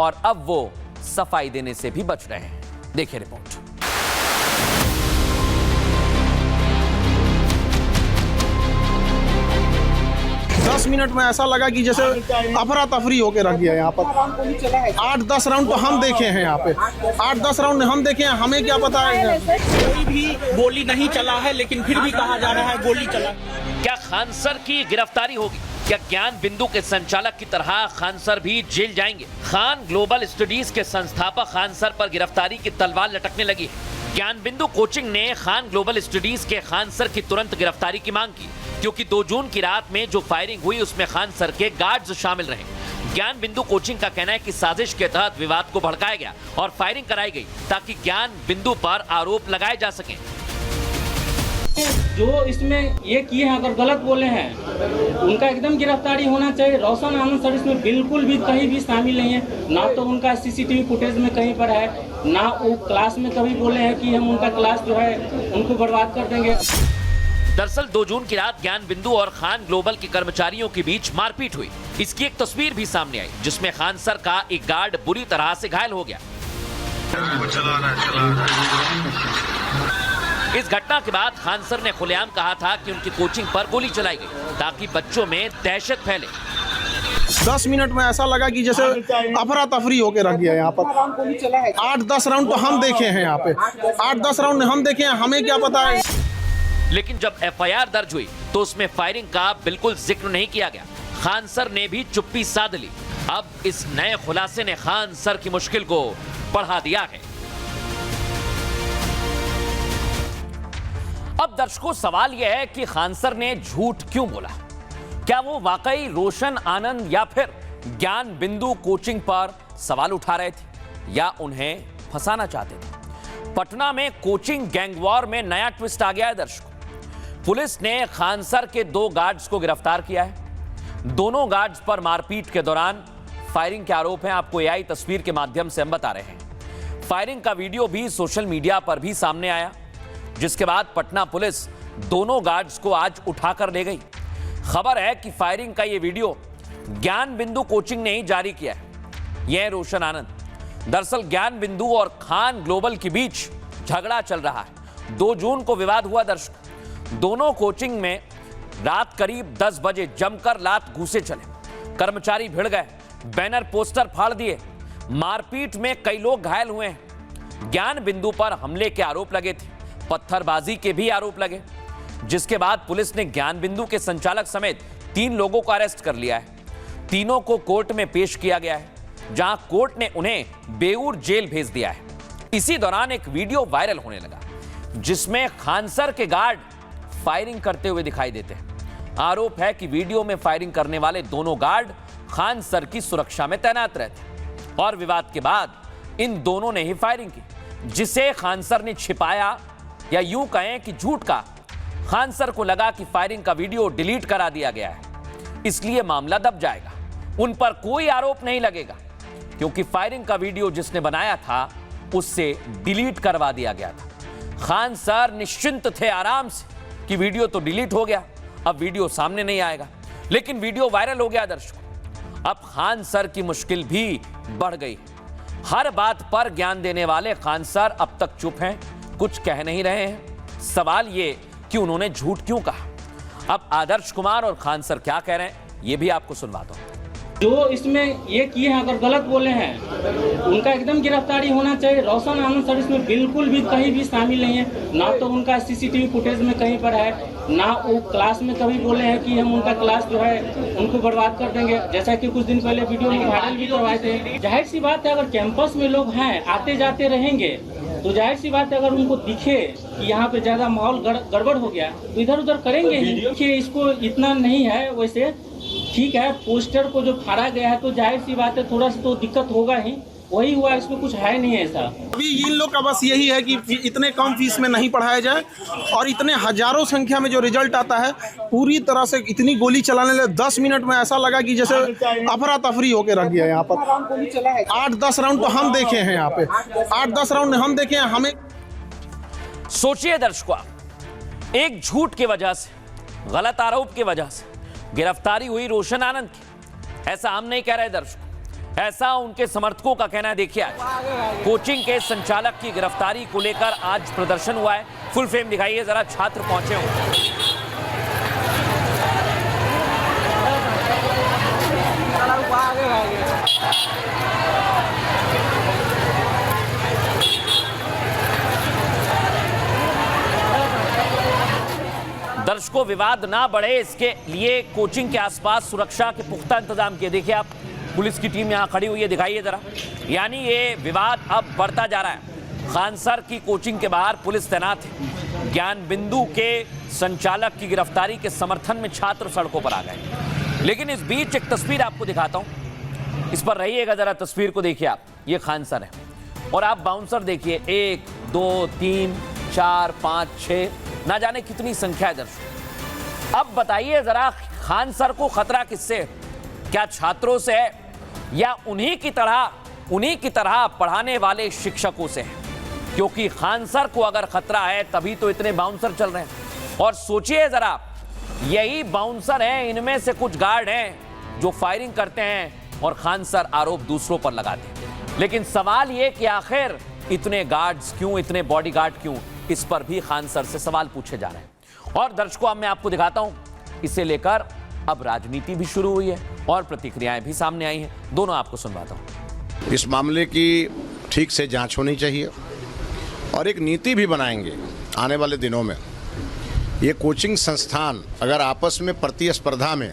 और अब वो सफाई देने से भी बच रहे हैं। देखिए रिपोर्ट। 10 मिनट में ऐसा लगा कि जैसे अफरा तफरी होके रख दिया यहाँ पर। 8-10 राउंड तो हम देखे हैं यहाँ पे, 8-10 राउंड हम देखे हैं, हमें क्या पता है। कोई भी गोली नहीं चला है, लेकिन फिर भी कहा जा रहा है गोली चला। क्या खान सर की गिरफ्तारी होगी? क्या ज्ञान बिंदु के संचालक की तरह खान सर भी जेल जाएंगे? खान ग्लोबल स्टडीज के संस्थापक खान सर पर गिरफ्तारी की तलवार लटकने लगी है। ज्ञान बिंदु कोचिंग ने खान ग्लोबल स्टडीज के खान सर की तुरंत गिरफ्तारी की मांग की क्योंकि 2 जून की रात में जो फायरिंग हुई उसमें खान सर के गार्ड्स शामिल रहे। ज्ञान बिंदु कोचिंग का कहना है कि साजिश के तहत विवाद को भड़काया गया और फायरिंग कराई गई ताकि ज्ञान बिंदु पर आरोप लगाए जा सकें। जो इसमें ये किए हैं, अगर गलत बोले हैं, उनका एकदम गिरफ्तारी होना चाहिए। रोशन आनंद सर इसमें बिल्कुल भी कहीं भी शामिल नहीं है। ना तो उनका सीसीटीवी फुटेज में कहीं पर है, ना वो क्लास में कभी बोले हैं कि हम उनका क्लास जो है उनको बर्बाद कर देंगे। दरअसल 2 जून की रात ज्ञान बिंदु और खान ग्लोबल के कर्मचारियों के बीच मारपीट हुई। इसकी एक तस्वीर भी सामने आई जिसमें खान सर का एक गार्ड बुरी तरह से घायल हो गया। इस घटना के बाद खान सर ने खुलेआम कहा था कि उनकी कोचिंग पर गोली चलाई गई ताकि बच्चों में दहशत फैले। 10 मिनट में ऐसा लगा कि जैसे अफरा तफरी होके रख दिया यहाँ पर। 8-10 राउंड तो हम देखे हैं यहाँ पे, 8-10 राउंड हम देखे हैं, हमें क्या पता है। लेकिन जब एफआईआर दर्ज हुई तो उसमें फायरिंग का बिल्कुल जिक्र नहीं किया गया। खान सर ने भी चुप्पी साध ली। अब इस नए खुलासे ने खान सर की मुश्किल को बढ़ा दिया है। अब दर्शकों, सवाल यह है कि खान सर ने झूठ क्यों बोला? क्या वो वाकई रोशन आनंद या फिर ज्ञान बिंदु कोचिंग पर सवाल उठा रहे थे या उन्हें फंसाना चाहते थे? पटना में कोचिंग गैंगवॉर में नया ट्विस्ट आ गया है दर्शकों। पुलिस ने खान सर के 2 गार्ड्स को गिरफ्तार किया है। दोनों गार्ड्स पर मारपीट के दौरान फायरिंग के आरोप हैं। आपको एआई तस्वीर के माध्यम से हम बता रहे हैं। फायरिंग का वीडियो भी सोशल मीडिया पर भी सामने आया, जिसके बाद पटना पुलिस दोनों गार्ड्स को आज उठाकर ले गई। खबर है कि फायरिंग का यह वीडियो ज्ञान बिंदु कोचिंग ने ही जारी किया है। यह रोशन आनंद। दरअसल ज्ञान बिंदु और खान ग्लोबल के बीच झगड़ा चल रहा है। 2 जून को विवाद हुआ दर्शक। दोनों कोचिंग में रात करीब 10 बजे जमकर लात घूसे चले। कर्मचारी भिड़ गए, बैनर पोस्टर फाड़ दिए। मारपीट में कई लोग घायल हुए हैं। ज्ञान बिंदु पर हमले के आरोप लगे थे, पत्थरबाजी के भी आरोप लगे, जिसके बाद पुलिस ने ज्ञान बिंदु के संचालक समेत 3 लोगों को अरेस्ट कर लिया है। तीनों को कोर्ट में पेश किया गया है, जहां कोर्ट ने उन्हें बेऊर जेल भेज दिया है। इसी दौरान एक वीडियो वायरल होने लगा जिसमें खान सर के गार्ड फायरिंग करते हुए दिखाई देते हैं। आरोप है कि वीडियो में फायरिंग करने वाले दोनों गार्ड खान सर की सुरक्षा में तैनात रहते और विवाद के बाद इन दोनों ने ही फायरिंग की, जिसे खान सर ने छिपाया या यूं कहें कि झूठ का। खान सर को लगा कि फायरिंग का वीडियो डिलीट करा दिया गया है, इसलिए मामला दब जाएगा, उन पर कोई आरोप नहीं लगेगा, क्योंकि फायरिंग का वीडियो जिसने बनाया था उससे डिलीट करवा दिया गया था। खान सर निश्चिंत थे आराम से कि वीडियो तो डिलीट हो गया, अब वीडियो सामने नहीं आएगा। लेकिन वीडियो वायरल हो गया दर्शकों। अब खान सर की मुश्किल भी बढ़ गई। हर बात पर ज्ञान देने वाले खान सर अब तक चुप हैं, कुछ कह नहीं रहे हैं। सवाल ये कि उन्होंने झूठ क्यों कहा? अब आदर्श कुमार और खान सर क्या कह रहे हैं ये भी आपको सुनवाता हूं। जो इसमें ये किए हैं, अगर गलत बोले हैं, उनका एकदम गिरफ्तारी होना चाहिए। रोशन आनंद सर इसमें बिल्कुल भी कहीं भी शामिल नहीं है। ना तो उनका सीसीटीवी फुटेज में कहीं पर है, ना वो क्लास में कभी बोले हैं कि हम उनका क्लास जो है उनको बर्बाद कर देंगे, जैसा कि कुछ दिन पहले वीडियो में वायरल भी करवाए थे। जाहिर सी बात है, अगर कैंपस में लोग हैं, आते जाते रहेंगे, तो जाहिर सी बात है अगर उनको दिखे कि यहाँ पे ज्यादा माहौल गड़बड़ हो गया तो इधर उधर करेंगे ही। देखिए, इसको इतना नहीं है, वैसे ठीक है, पोस्टर को जो फाड़ा गया है तो जाहिर सी बात है थोड़ा सा तो दिक्कत होगा ही, वही हुआ, इसमें कुछ है नहीं ऐसा। अभी इन लोग का बस यही है कि इतने कम फीस में नहीं पढ़ाया जाए और इतने हजारों संख्या में जो रिजल्ट आता है पूरी तरह से इतनी गोली चलाने लगे। 10 मिनट में ऐसा लगा कि जैसे अफरा तफरी होके रख गया। यहाँ पर 8-10 राउंड तो हम देखे हैं, यहाँ पे 8-10 राउंड हम देखे हैं। हमें सोचिए दर्शकों, एक झूठ की वजह से, गलत आरोप की वजह से गिरफ्तारी हुई रोशन आनंद की। ऐसा हम नहीं कह रहे दर्शकों, ऐसा उनके समर्थकों का कहना है। देखिए आज कोचिंग के संचालक की गिरफ्तारी को लेकर आज प्रदर्शन हुआ है। फुल फ्रेम दिखाइए जरा, छात्र पहुंचे हुए। दर्शकों, विवाद ना बढ़े इसके लिए कोचिंग के आसपास सुरक्षा के पुख्ता इंतजाम किए। देखिए आप, पुलिस की टीम यहां खड़ी हुई है, दिखाइए जरा। यानी ये विवाद अब बढ़ता जा रहा है। खान सर की कोचिंग के बाहर पुलिस तैनात है। ज्ञान बिंदु के संचालक की गिरफ्तारी के समर्थन में छात्र सड़कों पर आ गए। लेकिन इस बीच एक तस्वीर आपको दिखाता हूं, इस पर रहिएगा जरा। तस्वीर को देखिए आप, ये खान सर है और आप बाउंसर देखिए, 1 2 3 4 5 6, ना जाने कितनी संख्या है दर्शकों। अब बताइए जरा, खान सर को खतरा किससे है? क्या छात्रों से है या उन्हीं की तरह पढ़ाने वाले शिक्षकों से है? क्योंकि खान सर को अगर खतरा है तभी तो इतने बाउंसर चल रहे हैं। और सोचिए जरा, यही बाउंसर हैं, इनमें से कुछ गार्ड हैं जो फायरिंग करते हैं और खान सर आरोप दूसरों पर लगाते हैं। लेकिन सवाल यह कि आखिर इतने गार्ड्स क्यों, इतने बॉडीगार्ड क्यों? इस पर भी खान सर से सवाल पूछे जा रहे हैं। और दर्शकों, अब मैं आपको दिखाता हूं, इसे लेकर अब राजनीति भी शुरू हुई है और प्रतिक्रियाएं भी सामने आई हैं। दोनों आपको सुनवाता हूं। इस मामले की ठीक से जांच होनी चाहिए और एक नीति भी बनाएंगे आने वाले दिनों में। ये कोचिंग संस्थान अगर आपस में प्रतिस्पर्धा में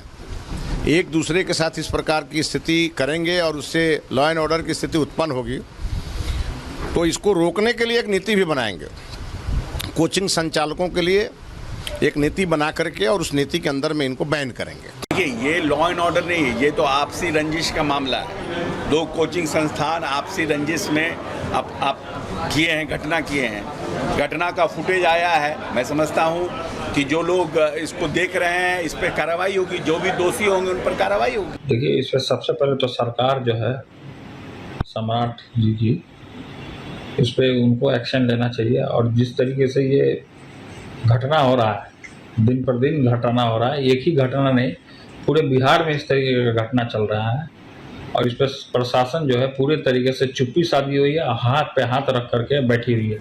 एक दूसरे के साथ इस प्रकार की स्थिति करेंगे और उससे लॉ एंड ऑर्डर की स्थिति उत्पन्न होगी, तो इसको रोकने के लिए एक नीति भी बनाएंगे। कोचिंग संचालकों के लिए एक नीति बना करके और उस नीति के अंदर में इनको बैन करेंगे। देखिए, ये लॉ एंड ऑर्डर नहीं है, ये तो आपसी रंजिश का मामला है। 2 कोचिंग संस्थान आपसी रंजिश में आप किए हैं, घटना किए हैं। घटना का फुटेज आया है। मैं समझता हूँ कि जो लोग इसको देख रहे हैं, इस पर कार्रवाई होगी, जो भी दोषी होंगे उन पर कार्रवाई होगी। देखिए, इस पर सबसे पहले तो सरकार जो है, सम्राट जी की, इस पर उनको एक्शन लेना चाहिए। और जिस तरीके से ये घटना हो रहा है, दिन पर दिन घटना हो रहा है, एक ही घटना नहीं, पूरे बिहार में इस तरीके का घटना चल रहा है और इस पर प्रशासन जो है पूरे तरीके से चुप्पी साधी हुई है, हाथ पे हाथ रख करके बैठी हुई है।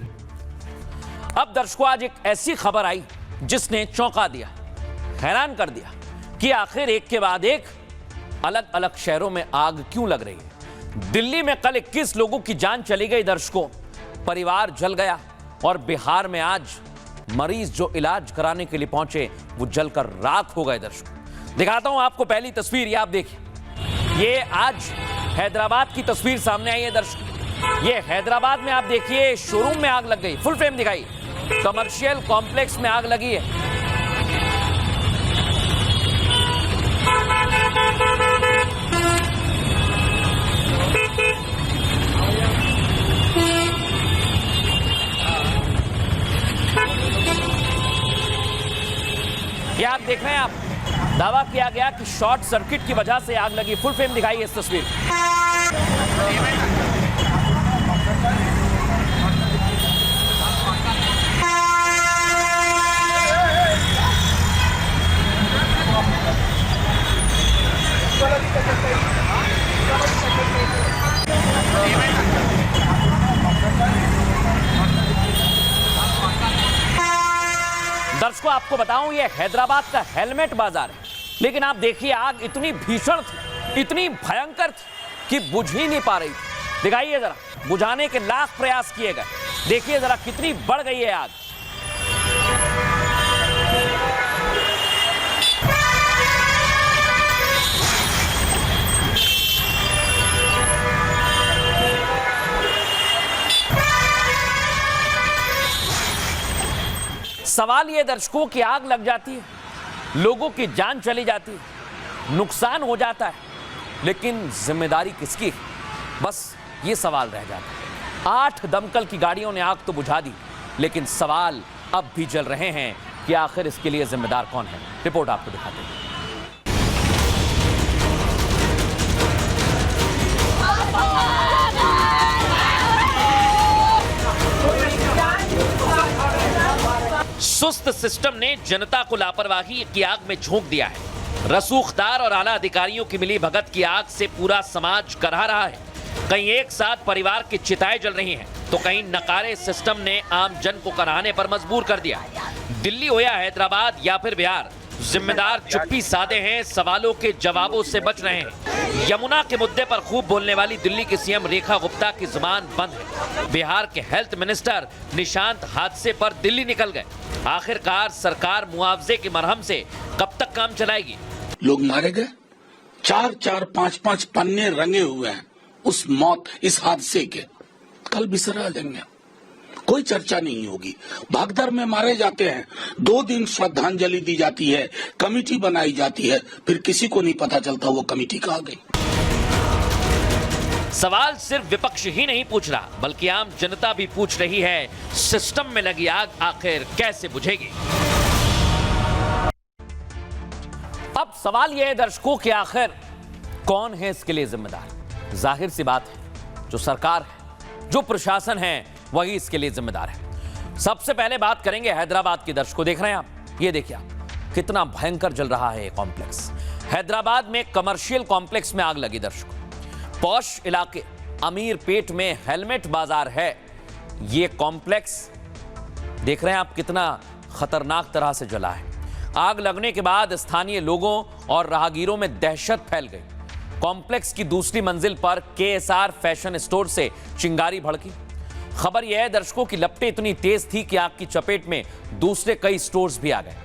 अब दर्शकों, आज एक ऐसी खबर आई जिसने चौंका दिया, हैरान कर दिया कि आखिर एक के बाद एक अलग अलग शहरों में आग क्यों लग रही है। दिल्ली में कल 21 लोगों की जान चली गई दर्शकों, परिवार जल गया। और बिहार में आज मरीज जो इलाज कराने के लिए पहुंचे वो जलकर राख हो गए। दर्शकों, दिखाता हूं आपको पहली तस्वीर, ये आप देखिए। ये आज हैदराबाद की तस्वीर सामने आई है दर्शकों। ये हैदराबाद में आप देखिए, शोरूम में आग लग गई। फुल फ्रेम दिखाई, कमर्शियल कॉम्प्लेक्स में आग लगी है। ये आप देख रहे हैं, आप दावा किया गया कि शॉर्ट सर्किट की वजह से आग लगी। फुल फ्रेम दिखाइए इस तस्वीर। दर्शकों, आपको बताऊं, ये हैदराबाद का हेलमेट बाजार है। लेकिन आप देखिए, आग इतनी भीषण थी, इतनी भयंकर थी कि बुझ ही नहीं पा रही थी। दिखाइए जरा, बुझाने के लाख प्रयास किए गए। देखिए जरा कितनी बढ़ गई है आग। सवाल ये दर्शकों की आग लग जाती है, लोगों की जान चली जाती है, नुकसान हो जाता है, लेकिन जिम्मेदारी किसकी? बस ये सवाल रह जाता है। 8 दमकल की गाड़ियों ने आग तो बुझा दी, लेकिन सवाल अब भी जल रहे हैं कि आखिर इसके लिए जिम्मेदार कौन है। रिपोर्ट आपको दिखाते हैं। सुस्त सिस्टम ने जनता को लापरवाही की आग में झोंक दिया है। रसूखदार और आला अधिकारियों की मिली भगत की आग से पूरा समाज करहा रहा है। कहीं एक साथ परिवार की चिताएं जल रही हैं, तो कहीं नकारे सिस्टम ने आम जन को कराहने पर मजबूर कर दिया। दिल्ली हो या हैदराबाद या फिर बिहार, जिम्मेदार चुप्पी साधे हैं, सवालों के जवाबों से बच रहे हैं। यमुना के मुद्दे पर खूब बोलने वाली दिल्ली की सीएम रेखा गुप्ता की जुबान बंद है। बिहार के हेल्थ मिनिस्टर निशांत हादसे पर दिल्ली निकल गए। आखिरकार सरकार मुआवजे की मरहम से कब तक काम चलाएगी? लोग मारे गए, 4-4, 5-5 पन्ने रंगे हुए हैं उस मौत, इस हादसे के। कल बिसरा देंगे, कोई चर्चा नहीं होगी। भागदड़ में मारे जाते हैं, 2 दिन श्रद्धांजलि दी जाती है, कमेटी बनाई जाती है, फिर किसी को नहीं पता चलता वो कमेटी कहाँ गई। सवाल सिर्फ विपक्ष ही नहीं पूछ रहा, बल्कि आम जनता भी पूछ रही है, सिस्टम में लगी आग आखिर कैसे बुझेगी? अब सवाल यह है दर्शकों कि आखिर कौन है इसके लिए जिम्मेदार? जाहिर सी बात है, जो सरकार है, जो प्रशासन है, वही इसके लिए जिम्मेदार है। सबसे पहले बात करेंगे हैदराबाद की। दर्शकों देख रहे हैं आप, ये देखिए आप, कितना भयंकर जल रहा है ये कॉम्प्लेक्स। हैदराबाद में कमर्शियल कॉम्प्लेक्स में आग लगी। दर्शकों, पॉश इलाके अमीर पेट में हेलमेट बाजार है ये कॉम्प्लेक्स। देख रहे हैं आप कितना खतरनाक तरह से जला है। आग लगने के बाद स्थानीय लोगों और राहगीरों में दहशत फैल गई। कॉम्प्लेक्स की दूसरी मंजिल पर KSR फैशन स्टोर से चिंगारी भड़की। खबर यह है दर्शकों की लपटें इतनी तेज थी कि आग की चपेट में दूसरे कई स्टोर्स भी आ गए।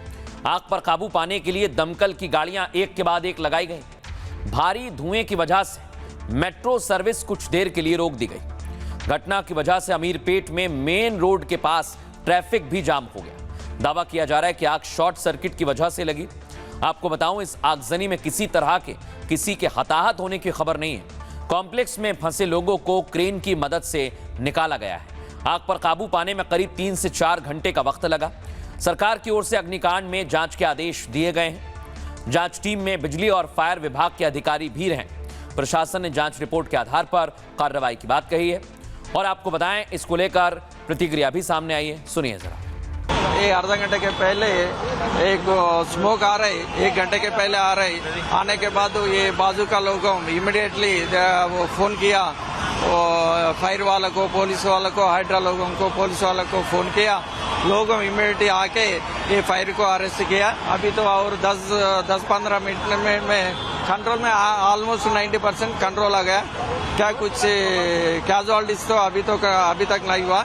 आग पर काबू पाने के लिए दमकल की गाड़ियां एक के बाद एक लगाई गई। भारी धुएं की वजह से मेट्रो सर्विस कुछ देर के लिए रोक दी गई। घटना की वजह से अमीरपेट में मेन रोड के पास ट्रैफिक भी जाम हो गया। दावा किया जा रहा है कि आग शॉर्ट सर्किट की वजह से लगी। आपको बताऊं, इस आगजनी में किसी तरह के किसी के हताहत होने की खबर नहीं है। कॉम्प्लेक्स में फंसे लोगों को क्रेन की मदद से निकाला गया है। आग पर काबू पाने में करीब 3 से 4 घंटे का वक्त लगा। सरकार की ओर से अग्निकांड में जांच के आदेश दिए गए हैं। जांच टीम में बिजली और फायर विभाग के अधिकारी भी रहे। प्रशासन ने जांच रिपोर्ट के आधार पर कार्रवाई की बात कही है। और आपको बताएं, इसको लेकर प्रतिक्रिया भी सामने आई है, सुनिए जरा। ये आधा घंटे के पहले एक स्मोक आ रही, 1 घंटे के पहले आ रही। आने के बाद ये बाजू का लोगों इमीडिएटली वो फोन किया, वो फायर वालों को, पुलिस वालों को, हाइड्रा लोगों को, पुलिस वालों को फोन किया। लोगों इमीडिएटली आके ये फायर को अरेस्ट किया। अभी तो और 10-15 मिनट में कंट्रोल में ऑलमोस्ट 90% कंट्रोल आ गया। क्या कुछ कैजुअलिटीज तो अभी तक नहीं हुआ।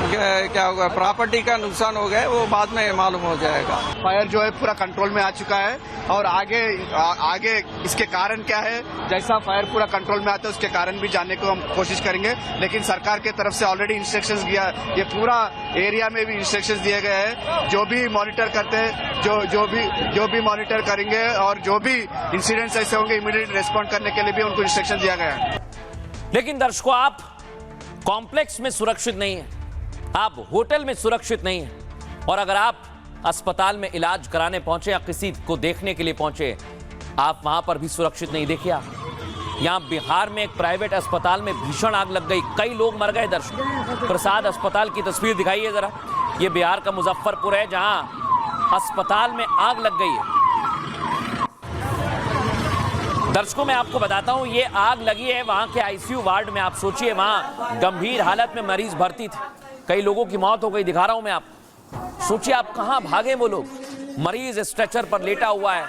क्या होगा, प्रॉपर्टी का नुकसान हो गया, वो बाद में मालूम हो जाएगा। फायर जो है पूरा कंट्रोल में आ चुका है और आगे इसके कारण क्या है, जैसा फायर पूरा कंट्रोल में आता है उसके कारण भी जानने को हम कोशिश करेंगे। लेकिन सरकार की तरफ से ऑलरेडी इंस्ट्रक्शंस दिया, ये पूरा एरिया में भी इंस्ट्रक्शंस दिए गए हैं। जो भी मॉनिटर करते हैं, जो भी मॉनिटर करेंगे और जो भी इंसिडेंट्स ऐसे होंगे इमीडिएट रिस्पॉन्ड करने के लिए भी उनको इंस्ट्रक्शन दिया गया है। लेकिन दर्शकों, आप कॉम्प्लेक्स में सुरक्षित नहीं है, आप होटल में सुरक्षित नहीं है, और अगर आप अस्पताल में इलाज कराने पहुंचे या किसी को देखने के लिए पहुंचे, आप वहां पर भी सुरक्षित नहीं। देखिए आप, यहां बिहार में एक प्राइवेट अस्पताल में भीषण आग लग गई, कई लोग मर गए। दर्शकों, प्रसाद अस्पताल की तस्वीर दिखाइए जरा। ये बिहार का मुजफ्फरपुर है, जहां अस्पताल में आग लग गई है। दर्शकों, मैं आपको बताता हूं, ये आग लगी है वहां के ICU वार्ड में। आप सोचिए, वहां गंभीर हालत में मरीज भर्ती थे, कई लोगों की मौत हो गई। दिखा रहा हूं मैं आपको। सोचिए आप कहां भागे वो लोग। मरीज स्ट्रेचर पर लेटा हुआ है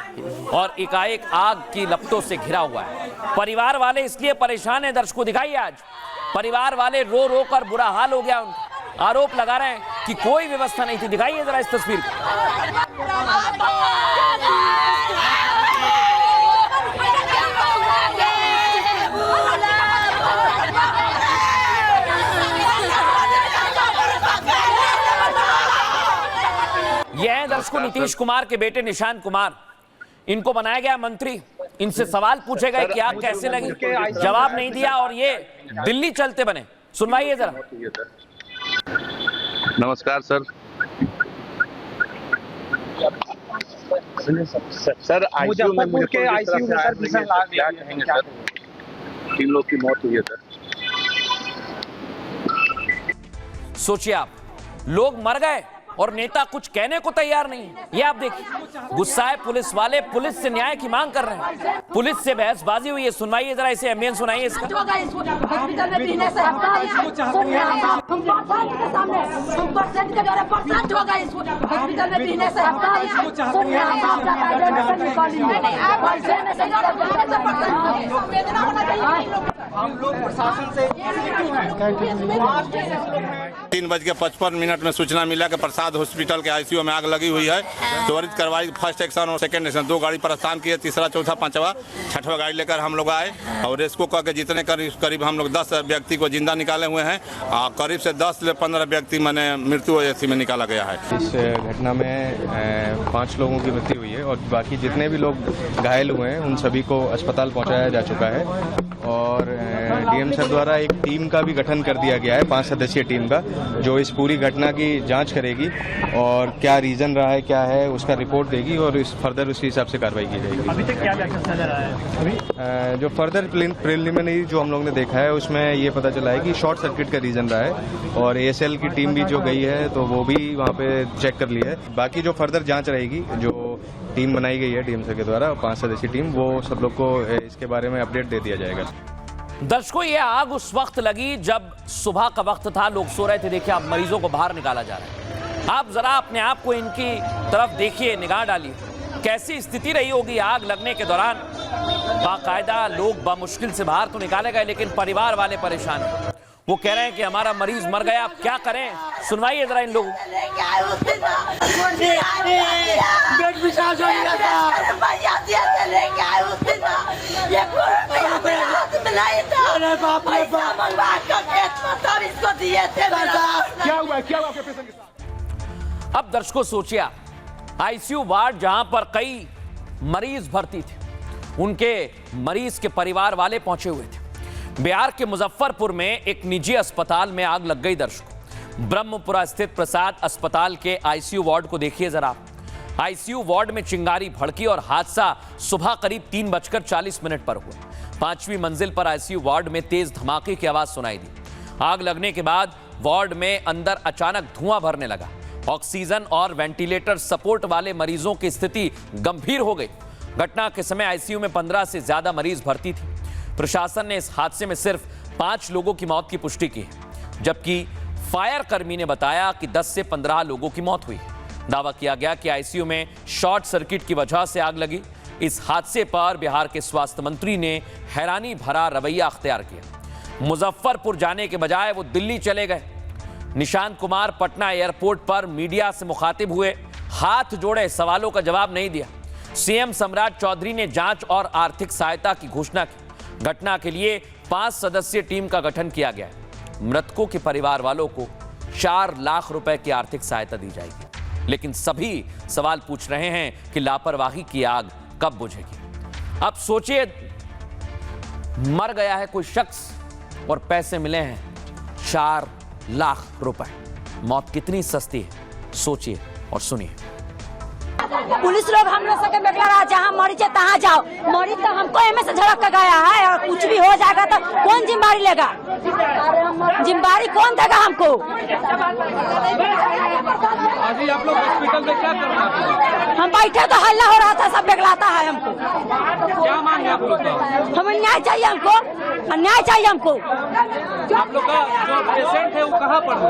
और एकाएक आग की लपटों से घिरा हुआ है। परिवार वाले इसलिए परेशान हैं। दर्शकों दिखाइए, आज परिवार वाले रो रो कर बुरा हाल हो गया उनका। आरोप लगा रहे हैं कि कोई व्यवस्था नहीं थी। दिखाइए जरा इस तस्वीर को। यह है दर्शकों नीतीश कुमार के बेटे निशांत कुमार। इनको बनाया गया मंत्री। इनसे सवाल पूछे गए कि आग कैसे लगी, जवाब नहीं दिया और ये दिल्ली चलते बने। सुनवाइए जरा। नमस्कार सर। सर मुजफ्फरपुर के आईसीयू में सर भीषण आग लगी है, 3 लोग की मौत हुई है सर। सोचिए आप, लोग मर गए और नेता कुछ कहने को तैयार नहीं है। ये आप देखिए, गुस्साए पुलिस वाले पुलिस से न्याय की मांग कर रहे हैं। पुलिस से बहसबाजी हुई है। सुनवाइए जरा, इसे एम्बियंस सुनाइए इसका। हम लोग प्रशासन से 3:55 में सूचना मिला कि प्रसाद हॉस्पिटल के आईसीयू में आग लगी हुई है। त्वरित कार्रवाई फर्स्ट एक्शन और सेकंड एक्शन 2 गाड़ी प्रस्थान किए। तीसरा, चौथा, 5वां, 6वां गाड़ी लेकर हम लोग आए और इसको कह के जितने करीब हम लोग 10 व्यक्ति को जिंदा निकाले हुए हैं। करीब से 10 से 15 व्यक्ति मैंने मृत्यु में निकाला गया है। इस घटना में 5 लोगों की मृत्यु हुई है और बाकी जितने भी लोग घायल हुए हैं उन सभी को अस्पताल पहुंचाया जा चुका है। और डीएम सर द्वारा एक टीम का भी गठन कर दिया गया है, 5 सदस्यीय टीम का, जो इस पूरी घटना की जांच करेगी और क्या रीजन रहा है, क्या है, उसका रिपोर्ट देगी और इस फर्दर उसी हिसाब से कार्रवाई की जाएगी। अभी तक क्या नजर आया है? जो फर्दर प्रिलिमिनरी जो हम लोग ने देखा है उसमें ये पता चला है कि शॉर्ट सर्किट का रीजन रहा है और एएसएल की टीम भी जो गई है तो वो भी वहाँ पे चेक कर ली है। बाकी जो फर्दर जांच रहेगी, जो टीम बनाई गई है डीएम सर के द्वारा 5 सदस्यीय टीम, वो सब लोग को इसके बारे में अपडेट दे दिया जाएगा। दर्शकों, ये आग उस वक्त लगी जब सुबह का वक्त था, लोग सो रहे थे। देखिए, अब मरीजों को बाहर निकाला जा रहा है। आप जरा अपने आप को इनकी तरफ देखिए, निगाह डालिए, कैसी स्थिति रही होगी आग लगने के दौरान। बाकायदा लोग बामुश्किल से बाहर तो निकाले गए, लेकिन परिवार वाले परेशान हैं। वो कह रहे हैं कि हमारा मरीज मर गया, अब क्या करें। सुनवाइए जरा इन लोगों। अब दर्शकों सोचिए, आईसीयू वार्ड जहां पर कई मरीज भर्ती थे, उनके मरीज के परिवार वाले पहुंचे हुए थे। बिहार के मुजफ्फरपुर में एक निजी अस्पताल में आग लग गई। दर्शकों, ब्रह्मपुरा स्थित प्रसाद अस्पताल के आईसीयू वार्ड को देखिए जरा। आईसीयू वार्ड में चिंगारी भड़की और हादसा सुबह करीब 3:40 पर हुआ। 5वीं मंजिल पर आईसीयू वार्ड में तेज धमाके की आवाज सुनाई दी। आग लगने के बाद वार्ड में अंदर अचानक धुआं भरने लगा। ऑक्सीजन और वेंटिलेटर सपोर्ट वाले मरीजों की स्थिति गंभीर हो गई। घटना के समय आईसीयू में 15 से ज्यादा मरीज भर्ती थी। प्रशासन ने इस हादसे में सिर्फ 5 लोगों की मौत की पुष्टि की है, जबकि फायर कर्मी ने बताया कि 10 से 15 लोगों की मौत हुई है। दावा किया गया कि आईसीयू में शॉर्ट सर्किट की वजह से आग लगी। इस हादसे पर बिहार के स्वास्थ्य मंत्री ने हैरानी भरा रवैया अख्तियार किया। मुजफ्फरपुर जाने के बजाय वो दिल्ली चले गए। निशांत कुमार पटना एयरपोर्ट पर मीडिया से मुखातिब हुए, हाथ जोड़े, सवालों का जवाब नहीं दिया। सीएम सम्राट चौधरी ने जांच और आर्थिक सहायता की घोषणा की। घटना के लिए 5 सदस्यीय टीम का गठन किया गया है। मृतकों के परिवार वालों को 4 लाख रुपए की आर्थिक सहायता दी जाएगी। लेकिन सभी सवाल पूछ रहे हैं कि लापरवाही की आग कब बुझेगी। अब सोचिए, मर गया है कोई शख्स और पैसे मिले हैं 4 लाख रुपए। मौत कितनी सस्ती है, सोचिए और सुनिए। पुलिस लोग हम लोग सबके बेगला रहा, जहाँ मरीज है तहाँ जाओ। मरीज तो हमको एम से झड़क कर गया है और कुछ भी हो जाएगा तो कौन जिम्मेदारी लेगा? जिम्मेदारी कौन देगा हमको? अभी आप लोग हॉस्पिटल में क्या कर रहे हैं? हम बैठे तो हल्ला हो रहा था, सब बेगलाता है हमको। क्या मांग है आप लोग का? हमें न्याय चाहिए, हमको न्याय चाहिए हमको। आप लोग का जो पेशेंट है वो कहाँ पर है?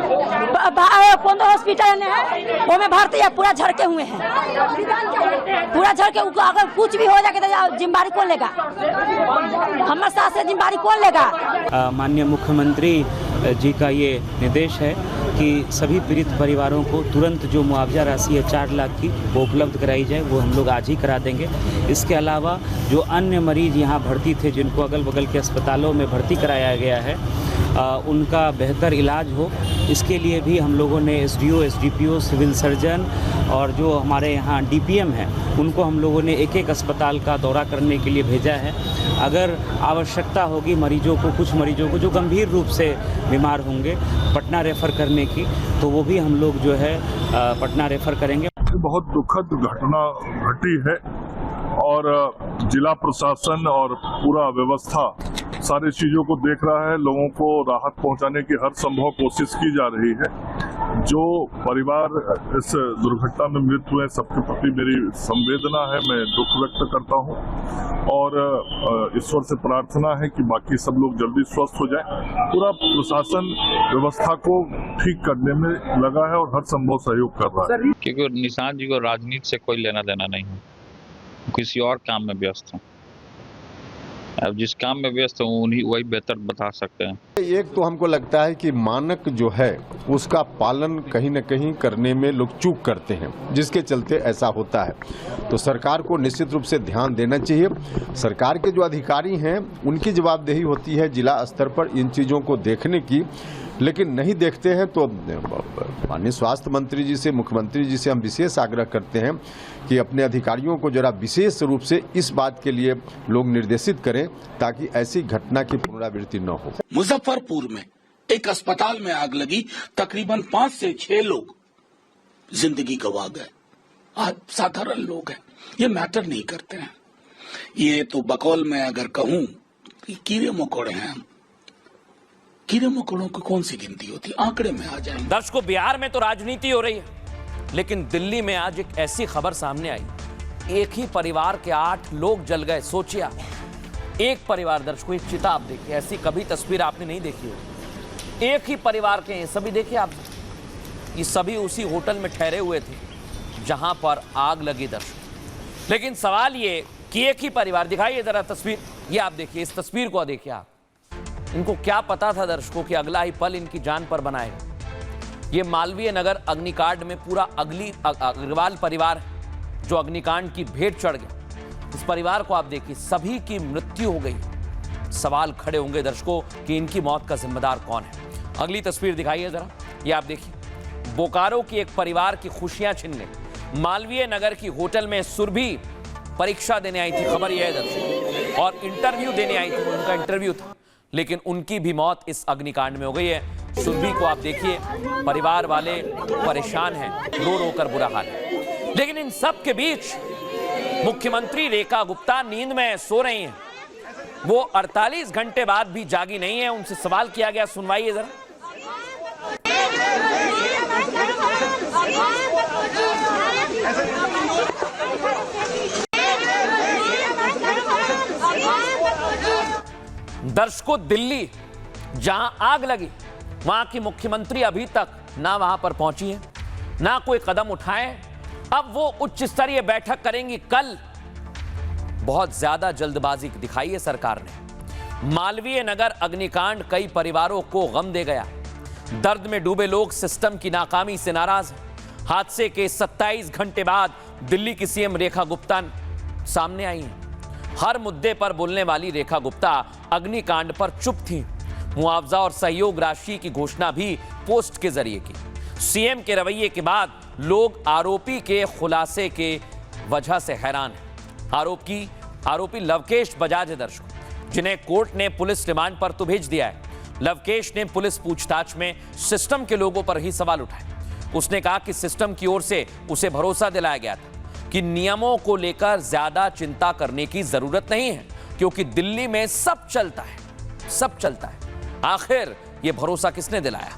कौन हॉस्पिटल में है, वो में भर्ती है, पूरा झड़के हुए हैं, पूरा झड़के। अगर कुछ भी हो जाएगा तो जिम्मेदारी कौन लेगा? हमारे साथ से जिम्मेदारी कौन लेगा? माननीय मुख्यमंत्री जी का ये निर्देश है कि सभी पीड़ित परिवारों को तुरंत जो मुआवजा राशि है 4 लाख की वो उपलब्ध कराई जाए। वो हम लोग आज ही करा देंगे। इसके अलावा जो अन्य मरीज यहाँ भर्ती थे, जिनको अगल बगल के अस्पतालों में भर्ती कराया गया है, उनका बेहतर इलाज हो, इसके लिए भी हम लोगों ने एसडीओ, एसडीपीओ, सिविल सर्जन और जो हमारे यहाँ डीपीएम हैं उनको हम लोगों ने एक एक अस्पताल का दौरा करने के लिए भेजा है। अगर आवश्यकता होगी मरीजों को, कुछ मरीजों को जो गंभीर रूप से बीमार होंगे, पटना रेफ़र करने की, तो वो भी हम लोग जो है पटना रेफ़र करेंगे। बहुत दुखद घटना घटी है और जिला प्रशासन और पूरा व्यवस्था सारी चीज़ों को देख रहा है। लोगों को राहत पहुंचाने की हर संभव कोशिश की जा रही है। जो परिवार इस दुर्घटना में मृत हुए, सबके प्रति मेरी संवेदना है, मैं दुख व्यक्त करता हूं और ईश्वर से प्रार्थना है कि बाकी सब लोग जल्दी स्वस्थ हो जाएं। पूरा प्रशासन व्यवस्था को ठीक करने में लगा है और हर संभव सहयोग कर रहा है। क्योंकि निशांत जी को राजनीति से कोई लेना देना नहीं है, किसी और काम में व्यस्त हैं। अब जिस काम में व्यस्त हूँ उन्हीं वही बेहतर बता सकते हैं। एक तो हमको लगता है कि मानक जो है उसका पालन कहीं न कहीं करने में लोग चूक करते हैं, जिसके चलते ऐसा होता है। तो सरकार को निश्चित रूप से ध्यान देना चाहिए। सरकार के जो अधिकारी हैं उनकी जवाबदेही होती है जिला स्तर पर इन चीज़ों को देखने की, लेकिन नहीं देखते हैं। तो माननीय स्वास्थ्य मंत्री जी से, मुख्यमंत्री जी से हम विशेष आग्रह करते हैं कि अपने अधिकारियों को जरा विशेष रूप से इस बात के लिए लोग निर्देशित करें ताकि ऐसी घटना की पुनरावृत्ति न हो। मुजफ्फरपुर में एक अस्पताल में आग लगी, तकरीबन 5 से 6 लोग जिंदगी गंवा गए। आज साधारण लोग हैं, ये मैटर नहीं करते हैं। ये तो बकौल में अगर कहूं कीड़े मकोड़े हैं हम, कीड़े मकोड़ों की कौन सी गिनती होती, आंकड़े में आ जाएंगे। दर्शकों, बिहार में तो राजनीति हो रही है, लेकिन दिल्ली में आज एक ऐसी खबर सामने आई, एक ही परिवार के 8 लोग जल गए। सोचिए आप, एक परिवार, दर्शकों एक चिता आप देखिए, ऐसी कभी तस्वीर आपने नहीं देखी होगी। एक ही परिवार के हैं सभी, देखिए आप, ये सभी उसी होटल में ठहरे हुए थे जहां पर आग लगी। दर्शकों, लेकिन सवाल ये कि एक ही परिवार, दिखाइए जरा तस्वीर, ये आप देखिए, इस तस्वीर को देखिए आप। इनको क्या पता था दर्शकों कि अगला ही पल इनकी जान पर बनाएगा। ये मालवीय नगर अग्निकांड में पूरा अग्रवाल परिवार जो अग्निकांड की भेंट चढ़ गया, इस परिवार को आप देखिए, सभी की मृत्यु हो गई। सवाल खड़े होंगे दर्शकों कि इनकी मौत का जिम्मेदार कौन है। अगली तस्वीर दिखाइए जरा, ये आप देखिए, बोकारो की एक परिवार की खुशियां छीनने मालवीय नगर की होटल में सुरभि परीक्षा देने आई थी, खबर यह है दर्शकों, और इंटरव्यू देने आई थी, उनका इंटरव्यू था, लेकिन उनकी भी मौत इस अग्निकांड में हो गई है। सुरभि को आप देखिए, परिवार वाले परेशान हैं, रो रो कर बुरा हाल है। लेकिन इन सब के बीच मुख्यमंत्री रेखा गुप्ता नींद में सो रही हैं। वो 48 घंटे बाद भी जागी नहीं है। उनसे सवाल किया गया, सुनवाइए जरा। दर्शकों, दिल्ली जहां आग लगी, वहां की मुख्यमंत्री अभी तक ना वहां पर पहुंची है, ना कोई कदम उठाए। अब वो उच्च स्तरीय बैठक करेंगी कल। बहुत ज्यादा जल्दबाजी दिखाई है सरकार ने। मालवीय नगर अग्निकांड कई परिवारों को गम दे गया। दर्द में डूबे लोग सिस्टम की नाकामी से नाराज हैं। हादसे के 27 घंटे बाद दिल्ली की सीएम रेखा गुप्ता सामने आई हैं। हर मुद्दे पर बोलने वाली रेखा गुप्ता अग्निकांड पर चुप थी। मुआवजा और सहयोग राशि की घोषणा भी पोस्ट के जरिए की। सीएम के रवैये के बाद लोग आरोपी के खुलासे के वजह से हैरान हैं। आरोपी लवकेश बजाज है दर्शकों, जिन्हें कोर्ट ने पुलिस रिमांड पर तो भेज दिया है। लवकेश ने पुलिस पूछताछ में सिस्टम के लोगों पर ही सवाल उठाए। उसने कहा कि सिस्टम की ओर से उसे भरोसा दिलाया गया था कि नियमों को लेकर ज्यादा चिंता करने की जरूरत नहीं है, क्योंकि दिल्ली में सब चलता है। आखिर ये भरोसा किसने दिलाया?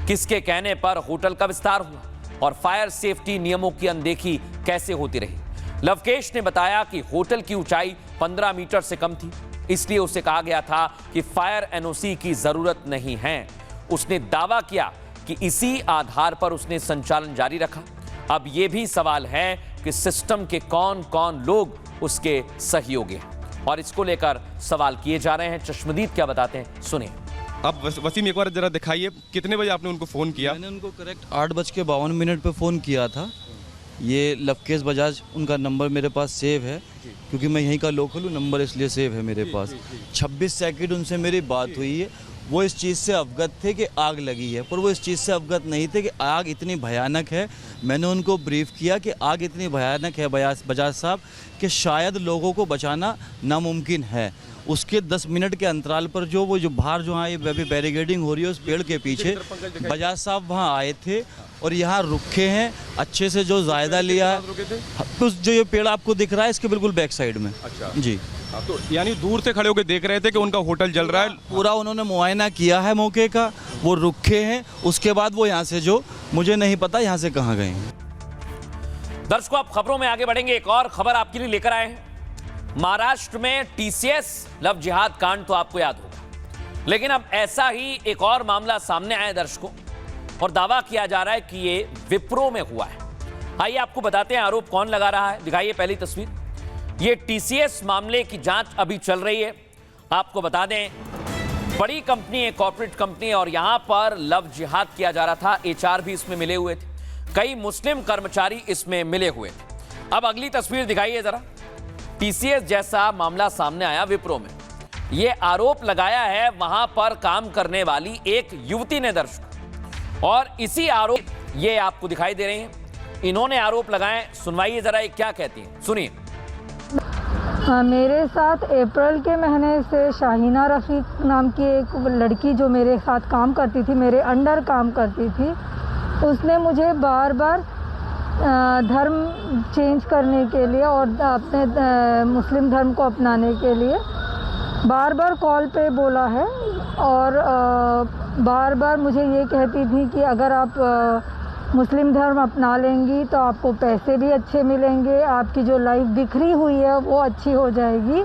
किसके कहने पर होटल का विस्तार हुआ और फायर सेफ्टी नियमों की अनदेखी कैसे होती रही? लवकेश ने बताया कि होटल की ऊंचाई 15 मीटर से कम थी, इसलिए उसे कहा गया था कि फायर एनओसी की जरूरत नहीं है। उसने दावा किया कि इसी आधार पर उसने संचालन जारी रखा। अब यह भी सवाल है कि सिस्टम के कौन कौन लोग उसके सहयोगी हैं, और इसको लेकर सवाल किए जा रहे हैं। चश्मदीद क्या बताते हैं, सुनिए। अब वसीम एक बार जरा दिखाइए, कितने बजे आपने उनको फ़ोन किया? मैंने उनको करेक्ट 8:52 पे फ़ोन किया था। ये लवकेश बजाज, उनका नंबर मेरे पास सेव है, क्योंकि मैं यहीं का लोकल हूँ, नंबर इसलिए सेव है मेरे पास। 26 सेकंड उनसे मेरी बात हुई है वो इस चीज़ से अवगत थे कि आग लगी है, पर वो इस चीज़ से अवगत नहीं थे कि आग इतनी भयानक है। मैंने उनको ब्रीफ किया कि आग इतनी भयानक है बजाज साहब कि शायद लोगों को बचाना नामुमकिन है। उसके 10 मिनट के अंतराल पर जो बाहर जो हाँ ये बैरिकेडिंग हो रही है उस पेड़ के पीछे, बजाज साहब वहाँ आए थे और यहाँ रुके हैं, अच्छे से जो जायदा लिया है। उस जो ये पेड़ आपको दिख रहा है इसके बिल्कुल बैक साइड में। अच्छा जी, तो यानी दूर से खड़े होकर देख रहे थे कि उनका होटल जल रहा है। पूरा उन्होंने मुआयना किया है मौके का, वो रुके हैं, उसके बाद वो यहाँ से जो मुझे नहीं पता यहाँ से कहाँ गए हैं। दर्शकों, आप खबरों में आगे बढ़ेंगे। एक और खबर आपके लिए लेकर आए हैं। महाराष्ट्र में टीसीएस लव जिहाद कांड तो आपको याद होगा, लेकिन अब ऐसा ही एक और मामला सामने आया दर्शकों, और दावा किया जा रहा है कि ये विप्रो में हुआ है। आइए आपको बताते हैं आरोप कौन लगा रहा है। दिखाइए पहली तस्वीर। ये टीसीएस मामले की जांच अभी चल रही है। आपको बता दें, बड़ी कंपनी है, कॉर्पोरेट कंपनी, और यहां पर लव जिहाद किया जा रहा था। एचआर भी इसमें मिले हुए थे, कई मुस्लिम कर्मचारी इसमें मिले हुए थे। अब अगली तस्वीर दिखाइए जरा। टीसीएस जैसा मामला सामने आया विप्रो में। यह आरोप लगाया है वहां पर काम करने वाली एक युवती ने दर्शक, और इसी आरोप ये आपको दिखाई दे रहे हैं, इन्होंने आरोप लगाए। सुनवाइए जरा ये क्या कहती हैं, सुनिए। मेरे साथ अप्रैल के महीने से शाहीना रफीक नाम की एक लड़की जो मेरे साथ काम करती थी, मेरे अंडर काम करती थी, उसने मुझे बार बार धर्म चेंज करने के लिए और अपने मुस्लिम धर्म को अपनाने के लिए बार बार कॉल पे बोला है, और बार बार मुझे ये कहती थी कि अगर आप मुस्लिम धर्म अपना लेंगी तो आपको पैसे भी अच्छे मिलेंगे, आपकी जो लाइफ बिखरी हुई है वो अच्छी हो जाएगी।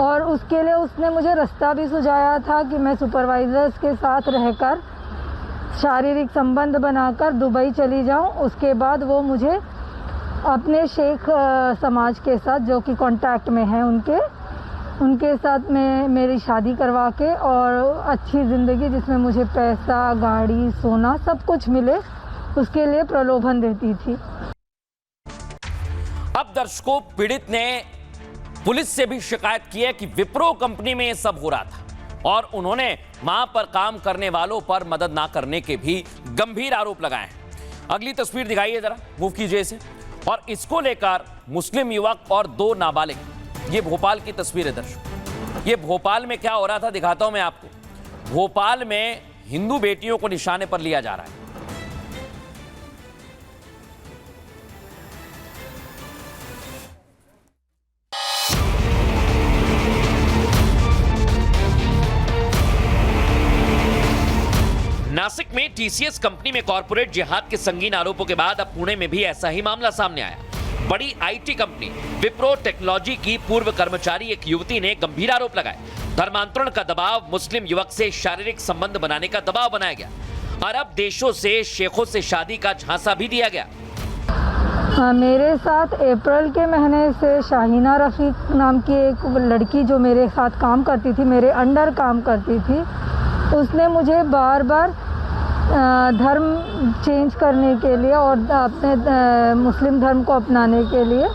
और उसके लिए उसने मुझे रास्ता भी सुझाया था कि मैं सुपरवाइजर्स के साथ रहकर शारीरिक संबंध बनाकर दुबई चली जाऊं। उसके बाद वो मुझे अपने शेख समाज के साथ, जो कि कांटेक्ट में हैं, उनके साथ में मेरी शादी करवा के और अच्छी ज़िंदगी जिसमें मुझे पैसा, गाड़ी, सोना सब कुछ मिले, उसके लिए प्रलोभन देती थी। अब दर्शकों, पीड़ित ने पुलिस से भी शिकायत की है कि विप्रो कंपनी में यह सब हो रहा था, और उन्होंने वहां पर काम करने वालों पर मदद ना करने के भी गंभीर आरोप लगाए हैं। अगली तस्वीर दिखाइए जरा, मूव कीजिए इसे। और इसको लेकर मुस्लिम युवक और 2 नाबालिग, ये भोपाल की तस्वीर है दर्शक। ये भोपाल में क्या हो रहा था दिखाता हूं मैं आपको। भोपाल में हिंदू बेटियों को निशाने पर लिया जा रहा है। नासिक में टीसीएस कंपनी में कॉर्पोरेट जिहाद के संगीन आरोपों के बाद अब पुणे में भी ऐसा ही मामला सामने आया। बड़ी आईटी कंपनी विप्रो टेक्नोलॉजी की पूर्व कर्मचारी एक युवती ने गंभीर आरोप लगाए। धर्मांतरण का दबाव, मुस्लिम युवक से शारीरिक संबंध बनाने का दबाव बनाया गया, अरब देशों से शेखों से शादी का झांसा भी दिया गया। मेरे साथ अप्रैल के महीने से शाहीना रफीक नाम की एक लड़की जो मेरे साथ काम करती थी, मेरे अंडर काम करती थी, उसने मुझे बार बार धर्म चेंज करने के लिए और अपने मुस्लिम धर्म को अपनाने के लिए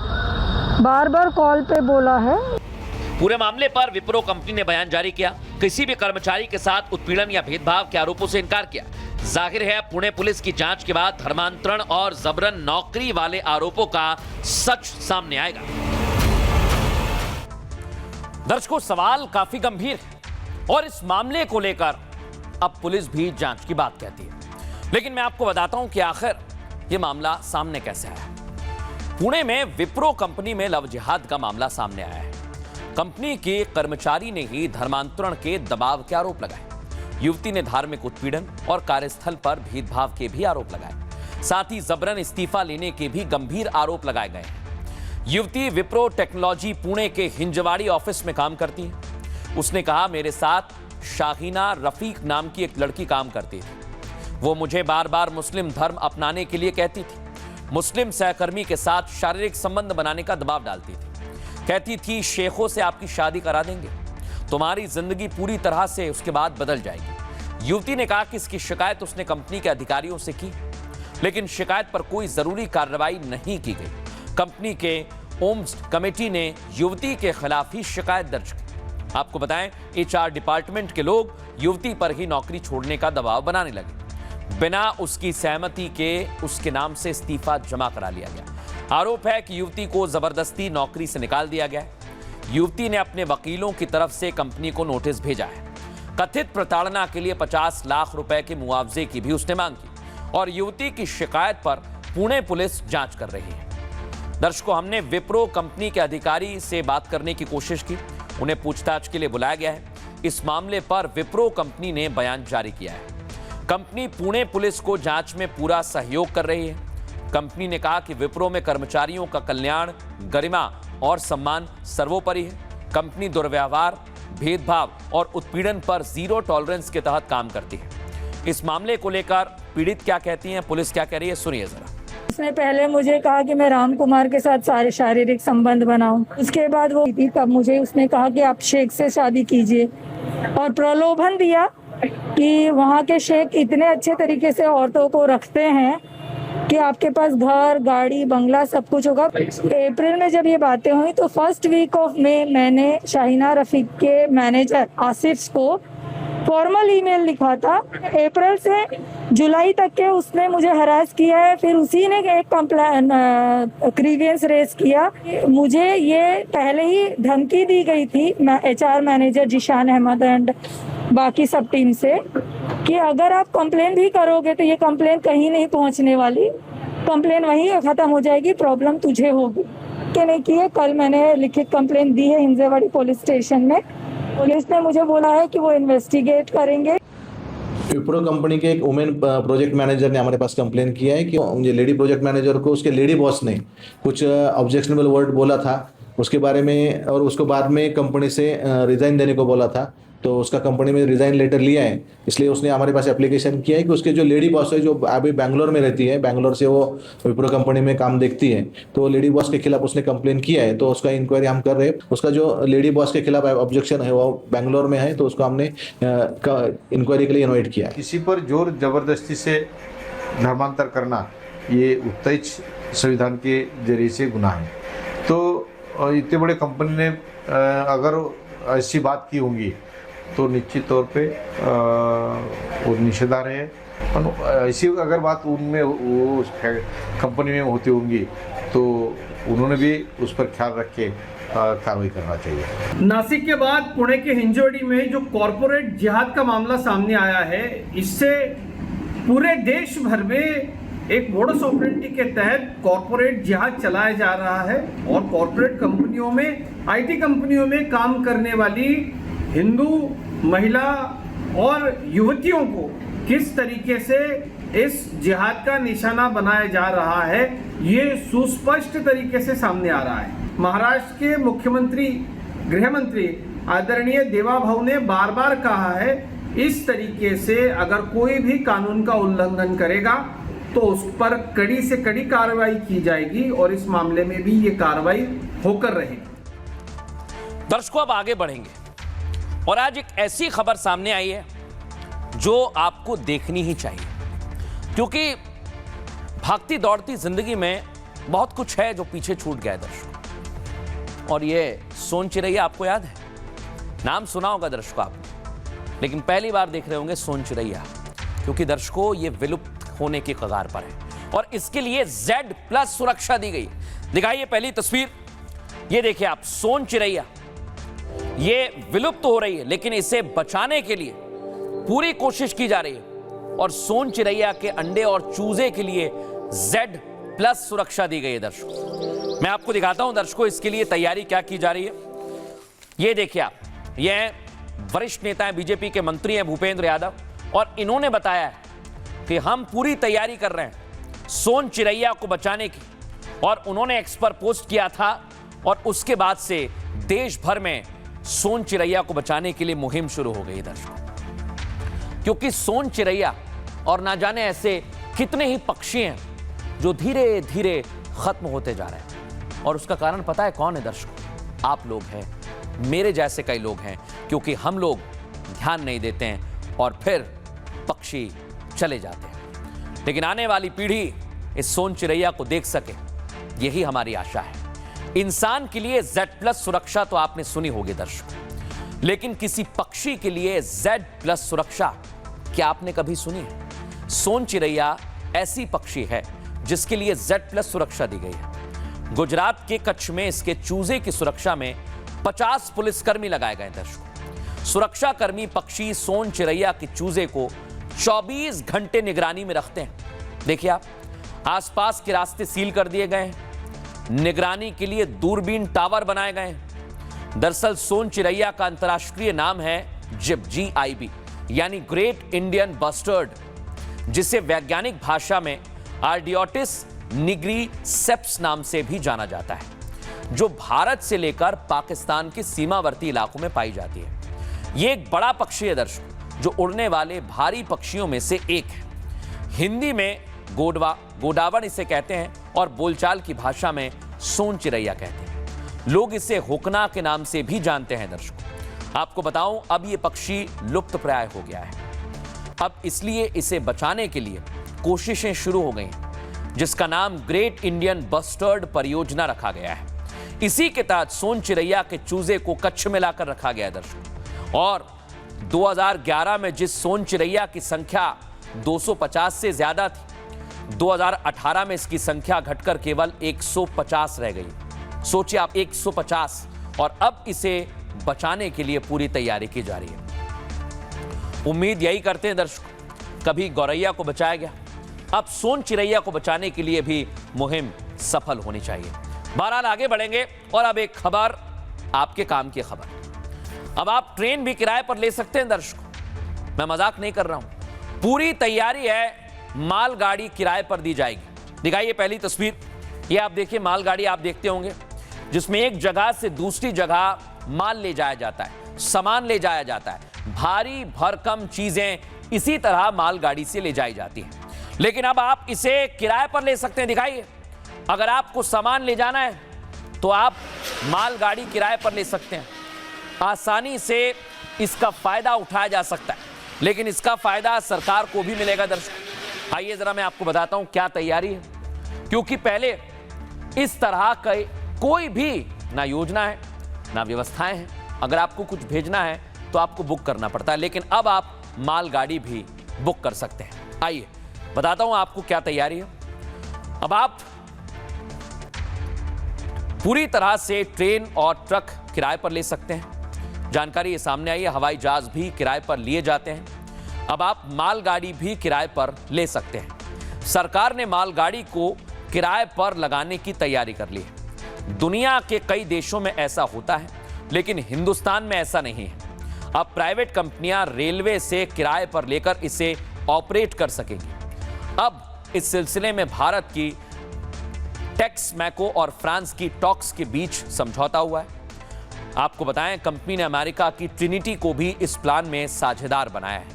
बार बार कॉल पे बोला है। पूरे मामले पर विप्रो कंपनी ने बयान जारी किया, किसी भी कर्मचारी के साथ उत्पीड़न या भेदभाव के आरोपों से इनकार किया। जाहिर है पुणे पुलिस की जांच के बाद धर्मांतरण और जबरन नौकरी वाले आरोपों का सच सामने आएगा। दर्शकों, सवाल काफी गंभीर है और इस मामले को लेकर अब पुलिस भी जांच की बात कहती है, लेकिन मैं आपको बताता हूं कि आखिर यह मामला सामने कैसे आया। पुणे में विप्रो कंपनी में लव जिहाद का मामला सामने आया है। कंपनी के कर्मचारी ने ही धर्मांतरण के दबाव के आरोप लगाए। युवती ने धार्मिक उत्पीड़न और कार्यस्थल पर भेदभाव के भी आरोप लगाए। साथ ही जबरन इस्तीफा लेने के भी गंभीर आरोप लगाए गए हैं। युवती विप्रो टेक्नोलॉजी पुणे के हिंजवाड़ी ऑफिस में काम करती है। उसने कहा, मेरे साथ शाहीना रफीक नाम की एक लड़की काम करती थी। वो मुझे बार बार मुस्लिम धर्म अपनाने के लिए कहती थी। मुस्लिम सहकर्मी के साथ शारीरिक संबंध बनाने का दबाव डालती थी। कहती थी, शेखों से आपकी शादी करा देंगे, तुम्हारी जिंदगी पूरी तरह से उसके बाद बदल जाएगी। युवती ने कहा कि इसकी शिकायत उसने कंपनी के अधिकारियों से की, लेकिन शिकायत पर कोई जरूरी कार्रवाई नहीं की गई। कंपनी के ओम्स कमेटी ने युवती के खिलाफ ही शिकायत दर्ज की। आपको बताएं, एचआर डिपार्टमेंट के लोग युवती पर ही नौकरी छोड़ने का दबाव बनाने लगे। बिना उसकी सहमति के उसके नाम से इस्तीफा जमा करा लिया गया। आरोप है कि युवती को जबरदस्ती नौकरी से निकाल दिया गया है। युवती ने अपने वकीलों की तरफ से कंपनी को नोटिस भेजा है। कथित प्रताड़ना के लिए 50 लाख रुपए के मुआवजे की भी उसने मांग की और युवती की शिकायत पर पुणे पुलिस जांच कर रही है। दर्शकों, हमने विप्रो कंपनी के अधिकारी से बात करने की कोशिश की। उन्हें पूछताछ के लिए बुलाया गया है। इस मामले पर विप्रो कंपनी ने बयान जारी किया है। कंपनी पुणे पुलिस को जांच में पूरा सहयोग कर रही है। कंपनी ने कहा कि विप्रो में कर्मचारियों का कल्याण, गरिमा और सम्मान सर्वोपरि है। कंपनी दुर्व्यवहार, भेदभाव और उत्पीड़न पर जीरो टॉलरेंस के तहत काम करती है। इस मामले को लेकर पीड़ित क्या कहती हैं, पुलिस क्या कह रही है, सुनिए जरा। उसने पहले मुझे कहा कि मैं राम कुमार के साथ सारे शारीरिक संबंध बनाऊं। उसके बाद वो तब मुझे उसने कहा कि आप शेख से शादी कीजिए और प्रलोभन दिया कि वहाँ के शेख इतने अच्छे तरीके से औरतों को रखते हैं कि आपके पास घर, गाड़ी, बंगला सब कुछ होगा। अप्रैल में जब ये बातें हुई तो फर्स्ट वीक ऑफ मई मैंने शाहीना रफीक के मैनेजर आसिफ को फॉर्मल ईमेल लिखा था। अप्रैल से जुलाई तक के उसने मुझे हरास किया है। फिर उसी ने एक ग्रीवेंस रेज किया। मुझे ये पहले ही धमकी दी गई थी HR manager Zishan Ahmed and बाकी सब टीम से कि अगर आप कंप्लेन भी करोगे तो ये कंप्लेन कहीं नहीं पहुंचने वाली, कंप्लेन वहीं खत्म हो जाएगी, प्रॉब्लम तुझे होगी। कि नहीं किए। कल मैंने लिखित कंप्लेन दी है हिंजेवाड़ी पुलिस स्टेशन में। पुलिस ने मुझे बोला है कि वो इन्वेस्टिगेट करेंगे। विप्रो कंपनी के एक वुमेन प्रोजेक्ट मैनेजर ने हमारे पास कंप्लेन किया है कि मुझे लेडी प्रोजेक्ट मैनेजर को उसके लेडी बॉस ने कुछ ऑब्जेक्शनेबल वर्ड बोला था उसके बारे में, और उसको बाद में कंपनी से रिजाइन देने को बोला था। तो उसका कंपनी में रिजाइन लेटर लिया है, इसलिए उसने हमारे पास एप्लीकेशन किया है कि उसके जो लेडी बॉस है जो अभी बैंगलोर में रहती है, बैंगलोर से वो विप्रो कंपनी में काम देखती है, तो लेडी बॉस के खिलाफ उसने कंप्लेन किया है। तो उसका इंक्वायरी हम कर रहे हैं। उसका जो लेडी बॉस के खिलाफ ऑब्जेक्शन है वो बैंगलोर में है, तो उसको हमने इंक्वायरी के लिए इन्वाइट किया है। किसी पर जोर जबरदस्ती से धर्मांतर करना ये उत्तेज संविधान के जरिए से गुनाह है। तो इतने बड़े कंपनी ने अगर ऐसी बात की होंगी तो निश्चित तौर पे वो निषेधार्ह है। और ऐसी अगर बात उनमें वो कंपनी में होती होंगी तो उन्होंने भी उस पर ख्याल रख के कार्रवाई करना चाहिए। नासिक के बाद पुणे के हिंजवड़ी में जो कॉरपोरेट जिहाद का मामला सामने आया है, इससे पूरे देश भर में एक मोडस ऑपरेंडी के तहत कॉरपोरेट जिहाद चलाया जा रहा है और कॉरपोरेट कंपनियों में, IT कंपनियों में काम करने वाली हिंदू महिला और युवतियों को किस तरीके से इस जिहाद का निशाना बनाया जा रहा है, ये सुस्पष्ट तरीके से सामने आ रहा है। महाराष्ट्र के मुख्यमंत्री, गृह मंत्री आदरणीय देवाभाऊ ने बार बार कहा है, इस तरीके से अगर कोई भी कानून का उल्लंघन करेगा तो उस पर कड़ी से कड़ी कार्रवाई की जाएगी और इस मामले में भी ये कार्रवाई होकर रहेगी। दर्शकों, अब आगे बढ़ेंगे और आज एक ऐसी खबर सामने आई है जो आपको देखनी ही चाहिए, क्योंकि भागती दौड़ती जिंदगी में बहुत कुछ है जो पीछे छूट गया है दर्शकों। और ये सोन चिरैया आपको याद है? नाम सुना होगा दर्शकों आपने, लेकिन पहली बार देख रहे होंगे सोन चिरैया, क्योंकि दर्शकों ये विलुप्त होने की कगार पर है और इसके लिए Z+ सुरक्षा दी गई। दिखाइए पहली तस्वीर, ये देखिए आप, सोन चिरैया ये विलुप्त हो रही है, लेकिन इसे बचाने के लिए पूरी कोशिश की जा रही है और सोन चिरैया के अंडे और चूजे के लिए Z+ सुरक्षा दी गई है। दर्शकों, मैं आपको दिखाता हूं दर्शकों इसके लिए तैयारी क्या की जा रही है। ये देखिए आप, ये वरिष्ठ नेता हैं, बीजेपी के मंत्री हैं भूपेंद्र यादव, और इन्होंने बताया है कि हम पूरी तैयारी कर रहे हैं सोन चिरैया को बचाने की, और उन्होंने एक्स पर पोस्ट किया था और उसके बाद से देश भर में सोन चिरैया को बचाने के लिए मुहिम शुरू हो गई दर्शकों, क्योंकि सोन चिरैया और ना जाने ऐसे कितने ही पक्षी हैं जो धीरे धीरे खत्म होते जा रहे हैं। और उसका कारण पता है कौन है दर्शकों? आप लोग हैं, मेरे जैसे कई लोग हैं, क्योंकि हम लोग ध्यान नहीं देते हैं और फिर पक्षी चले जाते हैं। लेकिन आने वाली पीढ़ी इस सोन चिरैया को देख सके, यही हमारी आशा है। इंसान के लिए Z+ सुरक्षा तो आपने सुनी होगी दर्शकों। लेकिन किसी पक्षी के लिए Z+ सुरक्षा क्या आपने कभी सुनी है? सोन चिरैया ऐसी पक्षी है जिसके लिए Z+ सुरक्षा दी गई है। गुजरात के कच्छ में इसके चूजे की सुरक्षा में 50 पुलिसकर्मी लगाए गए। दर्शकों, सुरक्षाकर्मी पक्षी सोन चिरैया के चूजे को 24 घंटे निगरानी में रखते हैं। देखिए आप, आसपास के रास्ते सील कर दिए गए हैं, निगरानी के लिए दूरबीन टावर बनाए गए हैं। दरअसल सोन चिरैया का अंतर्राष्ट्रीय नाम है जिब, GIB, यानी ग्रेट इंडियन बस्टर्ड, जिसे वैज्ञानिक भाषा में आर्डियोटिस निग्रीसेप्स नाम से भी जाना जाता है, जो भारत से लेकर पाकिस्तान के सीमावर्ती इलाकों में पाई जाती है। यह एक बड़ा पक्षी है दर्शकों, जो उड़ने वाले भारी पक्षियों में से एक है। हिंदी में गोडावण इसे कहते हैं और बोलचाल की भाषा में सोन चिरैया कहते हैं। लोग इसे हुकना के नाम से भी जानते हैं। दर्शकों, आपको बताऊं, अब यह पक्षी लुप्त प्राय हो गया है। अब इसलिए इसे बचाने के लिए कोशिशें शुरू हो गई हैं, जिसका नाम ग्रेट इंडियन बस्टर्ड परियोजना रखा गया है। इसी के तहत सोन चिरैया के चूजे को कच्छ में लाकर रखा गया है दर्शकों। और 2011 में जिस सोन चिरैया की संख्या 250 से ज्यादा थी, 2018 में इसकी संख्या घटकर केवल 150 रह गई। सोचिए आप, 150, और अब इसे बचाने के लिए पूरी तैयारी की जा रही है। उम्मीद यही करते हैं दर्शकों, कभी गौरैया को बचाया गया, अब सोन चिरैया को बचाने के लिए भी मुहिम सफल होनी चाहिए। बहरहाल आगे बढ़ेंगे और अब एक खबर, आपके काम की खबर। अब आप ट्रेन भी किराए पर ले सकते हैं दर्शकों, मैं मजाक नहीं कर रहा हूं। पूरी तैयारी है, मालगाड़ी किराए पर दी जाएगी। दिखाइए पहली तस्वीर, ये आप देखिए, मालगाड़ी आप देखते होंगे, जिसमें एक जगह से दूसरी जगह माल ले जाया जाता है, सामान ले जाया जाता है। भारी भरकम चीजें इसी तरह मालगाड़ी से ले जाई जाती हैं। लेकिन अब आप इसे किराए पर ले सकते हैं। दिखाइए, अगर आपको सामान ले जाना है तो आप मालगाड़ी किराए पर ले सकते हैं। आसानी से इसका फायदा उठाया जा सकता है, लेकिन इसका फायदा सरकार को भी मिलेगा। दर्शक, आइए जरा मैं आपको बताता हूं क्या तैयारी है, क्योंकि पहले इस तरह का कोई भी ना योजना है ना व्यवस्थाएं हैं। अगर आपको कुछ भेजना है तो आपको बुक करना पड़ता है, लेकिन अब आप मालगाड़ी भी बुक कर सकते हैं। आइए बताता हूं आपको क्या तैयारी है। अब आप पूरी तरह से ट्रेन और ट्रक किराए पर ले सकते हैं। जानकारी ये सामने आई है, हवाई जहाज भी किराए पर लिए जाते हैं। अब आप मालगाड़ी भी किराए पर ले सकते हैं। सरकार ने मालगाड़ी को किराए पर लगाने की तैयारी कर ली है। दुनिया के कई देशों में ऐसा होता है, लेकिन हिंदुस्तान में ऐसा नहीं है। अब प्राइवेट कंपनियां रेलवे से किराए पर लेकर इसे ऑपरेट कर सकेंगी। अब इस सिलसिले में भारत की टेक्समैको और फ्रांस की टॉक्स के बीच समझौता हुआ है। आपको बताएं, कंपनी ने अमेरिका की ट्रिनिटी को भी इस प्लान में साझेदार बनाया है,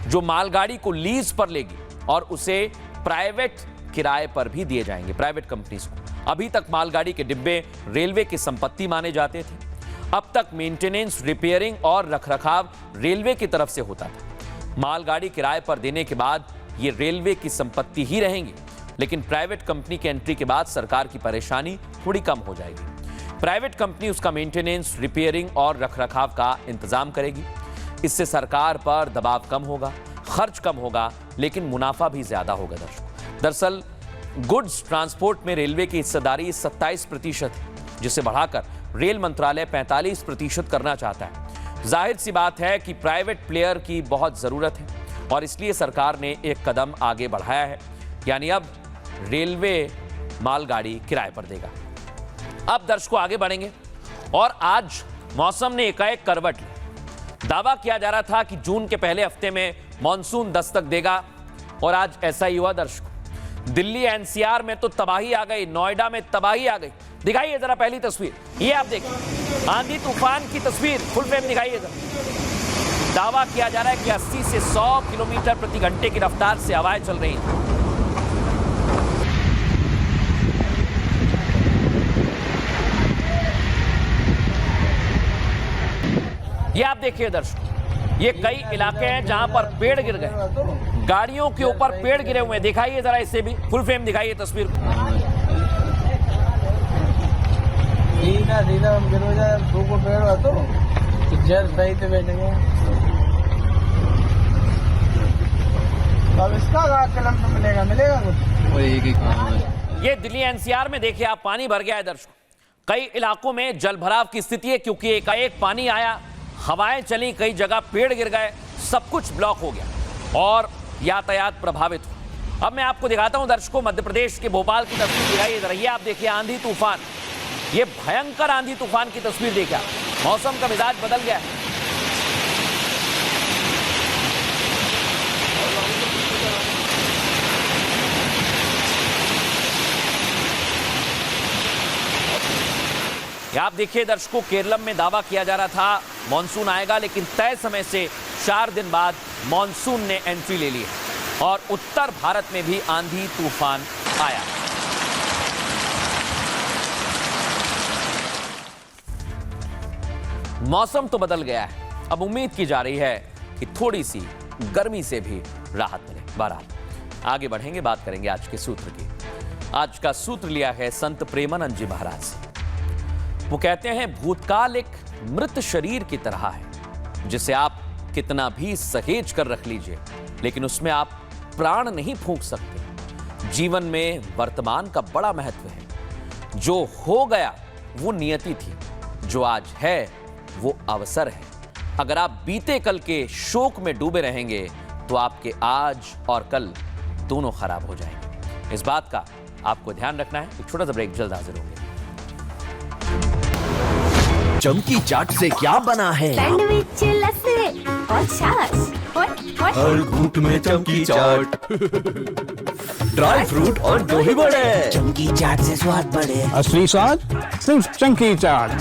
जो मालगाड़ी को लीज पर लेगी और उसे प्राइवेट किराए पर भी दिए जाएंगे, प्राइवेट कंपनीज को। अभी तक मालगाड़ी के डिब्बे रेलवे की संपत्ति माने जाते थे। अब तक मेंटेनेंस, रिपेयरिंग और रखरखाव रेलवे की तरफ से होता था। मालगाड़ी किराए पर देने के बाद ये रेलवे की संपत्ति ही रहेंगी, लेकिन प्राइवेट कंपनी के एंट्री के बाद सरकार की परेशानी थोड़ी कम हो जाएगी। प्राइवेट कंपनी उसका मेंटेनेंस, रिपेयरिंग और रखरखाव का इंतजाम करेगी। इससे सरकार पर दबाव कम होगा, खर्च कम होगा, लेकिन मुनाफा भी ज्यादा होगा। दरअसल गुड्स ट्रांसपोर्ट में रेलवे की हिस्सेदारी 27% है, जिसे बढ़ाकर रेल मंत्रालय 45% करना चाहता है। जाहिर सी बात है कि प्राइवेट प्लेयर की बहुत जरूरत है और इसलिए सरकार ने एक कदम आगे बढ़ाया है, यानी अब रेलवे मालगाड़ी किराए पर देगा। अब दर्शकों आगे बढ़ेंगे और आज मौसम ने एकाएक करवट ली। दावा किया जा रहा था कि जून के पहले हफ्ते में मॉनसून दस्तक देगा और आज ऐसा ही हुआ। दर्शकों, दिल्ली एनसीआर में तो तबाही आ गई, नोएडा में तबाही आ गई। दिखाइए जरा पहली तस्वीर, ये आप देखिए, आंधी तूफान की तस्वीर, फुल फ्रेम दिखाइए जरा। दावा किया जा रहा है कि 80 से 100 किलोमीटर प्रति घंटे की रफ्तार से हवाएं चल रही हैं। ये आप देखिए दर्शकों, ये कई इलाके हैं जहां पर पेड़ गिर गए, गाड़ियों के ऊपर पेड़ गिरे हुए हैं। दिखाइए जरा, इससे भी फुल फ्रेम दिखाइए तस्वीर को। जस्ट सही तो बैठेंगे। अब इसका चलन तो मिलेगा कुछ। ये दिल्ली एनसीआर में देखिए आप, पानी भर गया है दर्शकों। कई इलाकों में जल भराव की स्थिति है क्योंकि एकाएक पानी आया, हवाएं चली, कई जगह पेड़ गिर गए, सब कुछ ब्लॉक हो गया और यातायात प्रभावित हुआ। अब मैं आपको दिखाता हूं दर्शकों, मध्य प्रदेश के भोपाल की तस्वीर दिखाई दे रही है। आप देखिए आंधी तूफान, ये भयंकर आंधी तूफान की तस्वीर देखिए। मौसम का मिजाज बदल गया है। आप देखिए दर्शकों, केरलम में दावा किया जा रहा था मॉनसून आएगा, लेकिन तय समय से 4 दिन बाद मॉनसून ने एंट्री ले ली है और उत्तर भारत में भी आंधी तूफान आया। मौसम तो बदल गया है, अब उम्मीद की जा रही है कि थोड़ी सी गर्मी से भी राहत मिले। बहरहाल आगे बढ़ेंगे, बात करेंगे आज के सूत्र की। आज का सूत्र लिया है संत प्रेमानंद जी महाराज से। वो कहते हैं भूतकाल एक मृत शरीर की तरह है जिसे आप कितना भी सहेज कर रख लीजिए, लेकिन उसमें आप प्राण नहीं फूंक सकते। जीवन में वर्तमान का बड़ा महत्व है। जो हो गया वो नियति थी, जो आज है वो अवसर है। अगर आप बीते कल के शोक में डूबे रहेंगे तो आपके आज और कल दोनों खराब हो जाएंगे। इस बात का आपको ध्यान रखना है। एक छोटा सा ब्रेक, जल्द हाजिर होंगे। चमकी चाट से क्या बना है? सैंडविच, लस्सी और छाछ और हर घूंट में चमकी चाट, ड्राई फ्रूट और दही बड़े। चमकी चाट से स्वाद बढ़े। असली स्वाद सिर्फ चमकी चाट।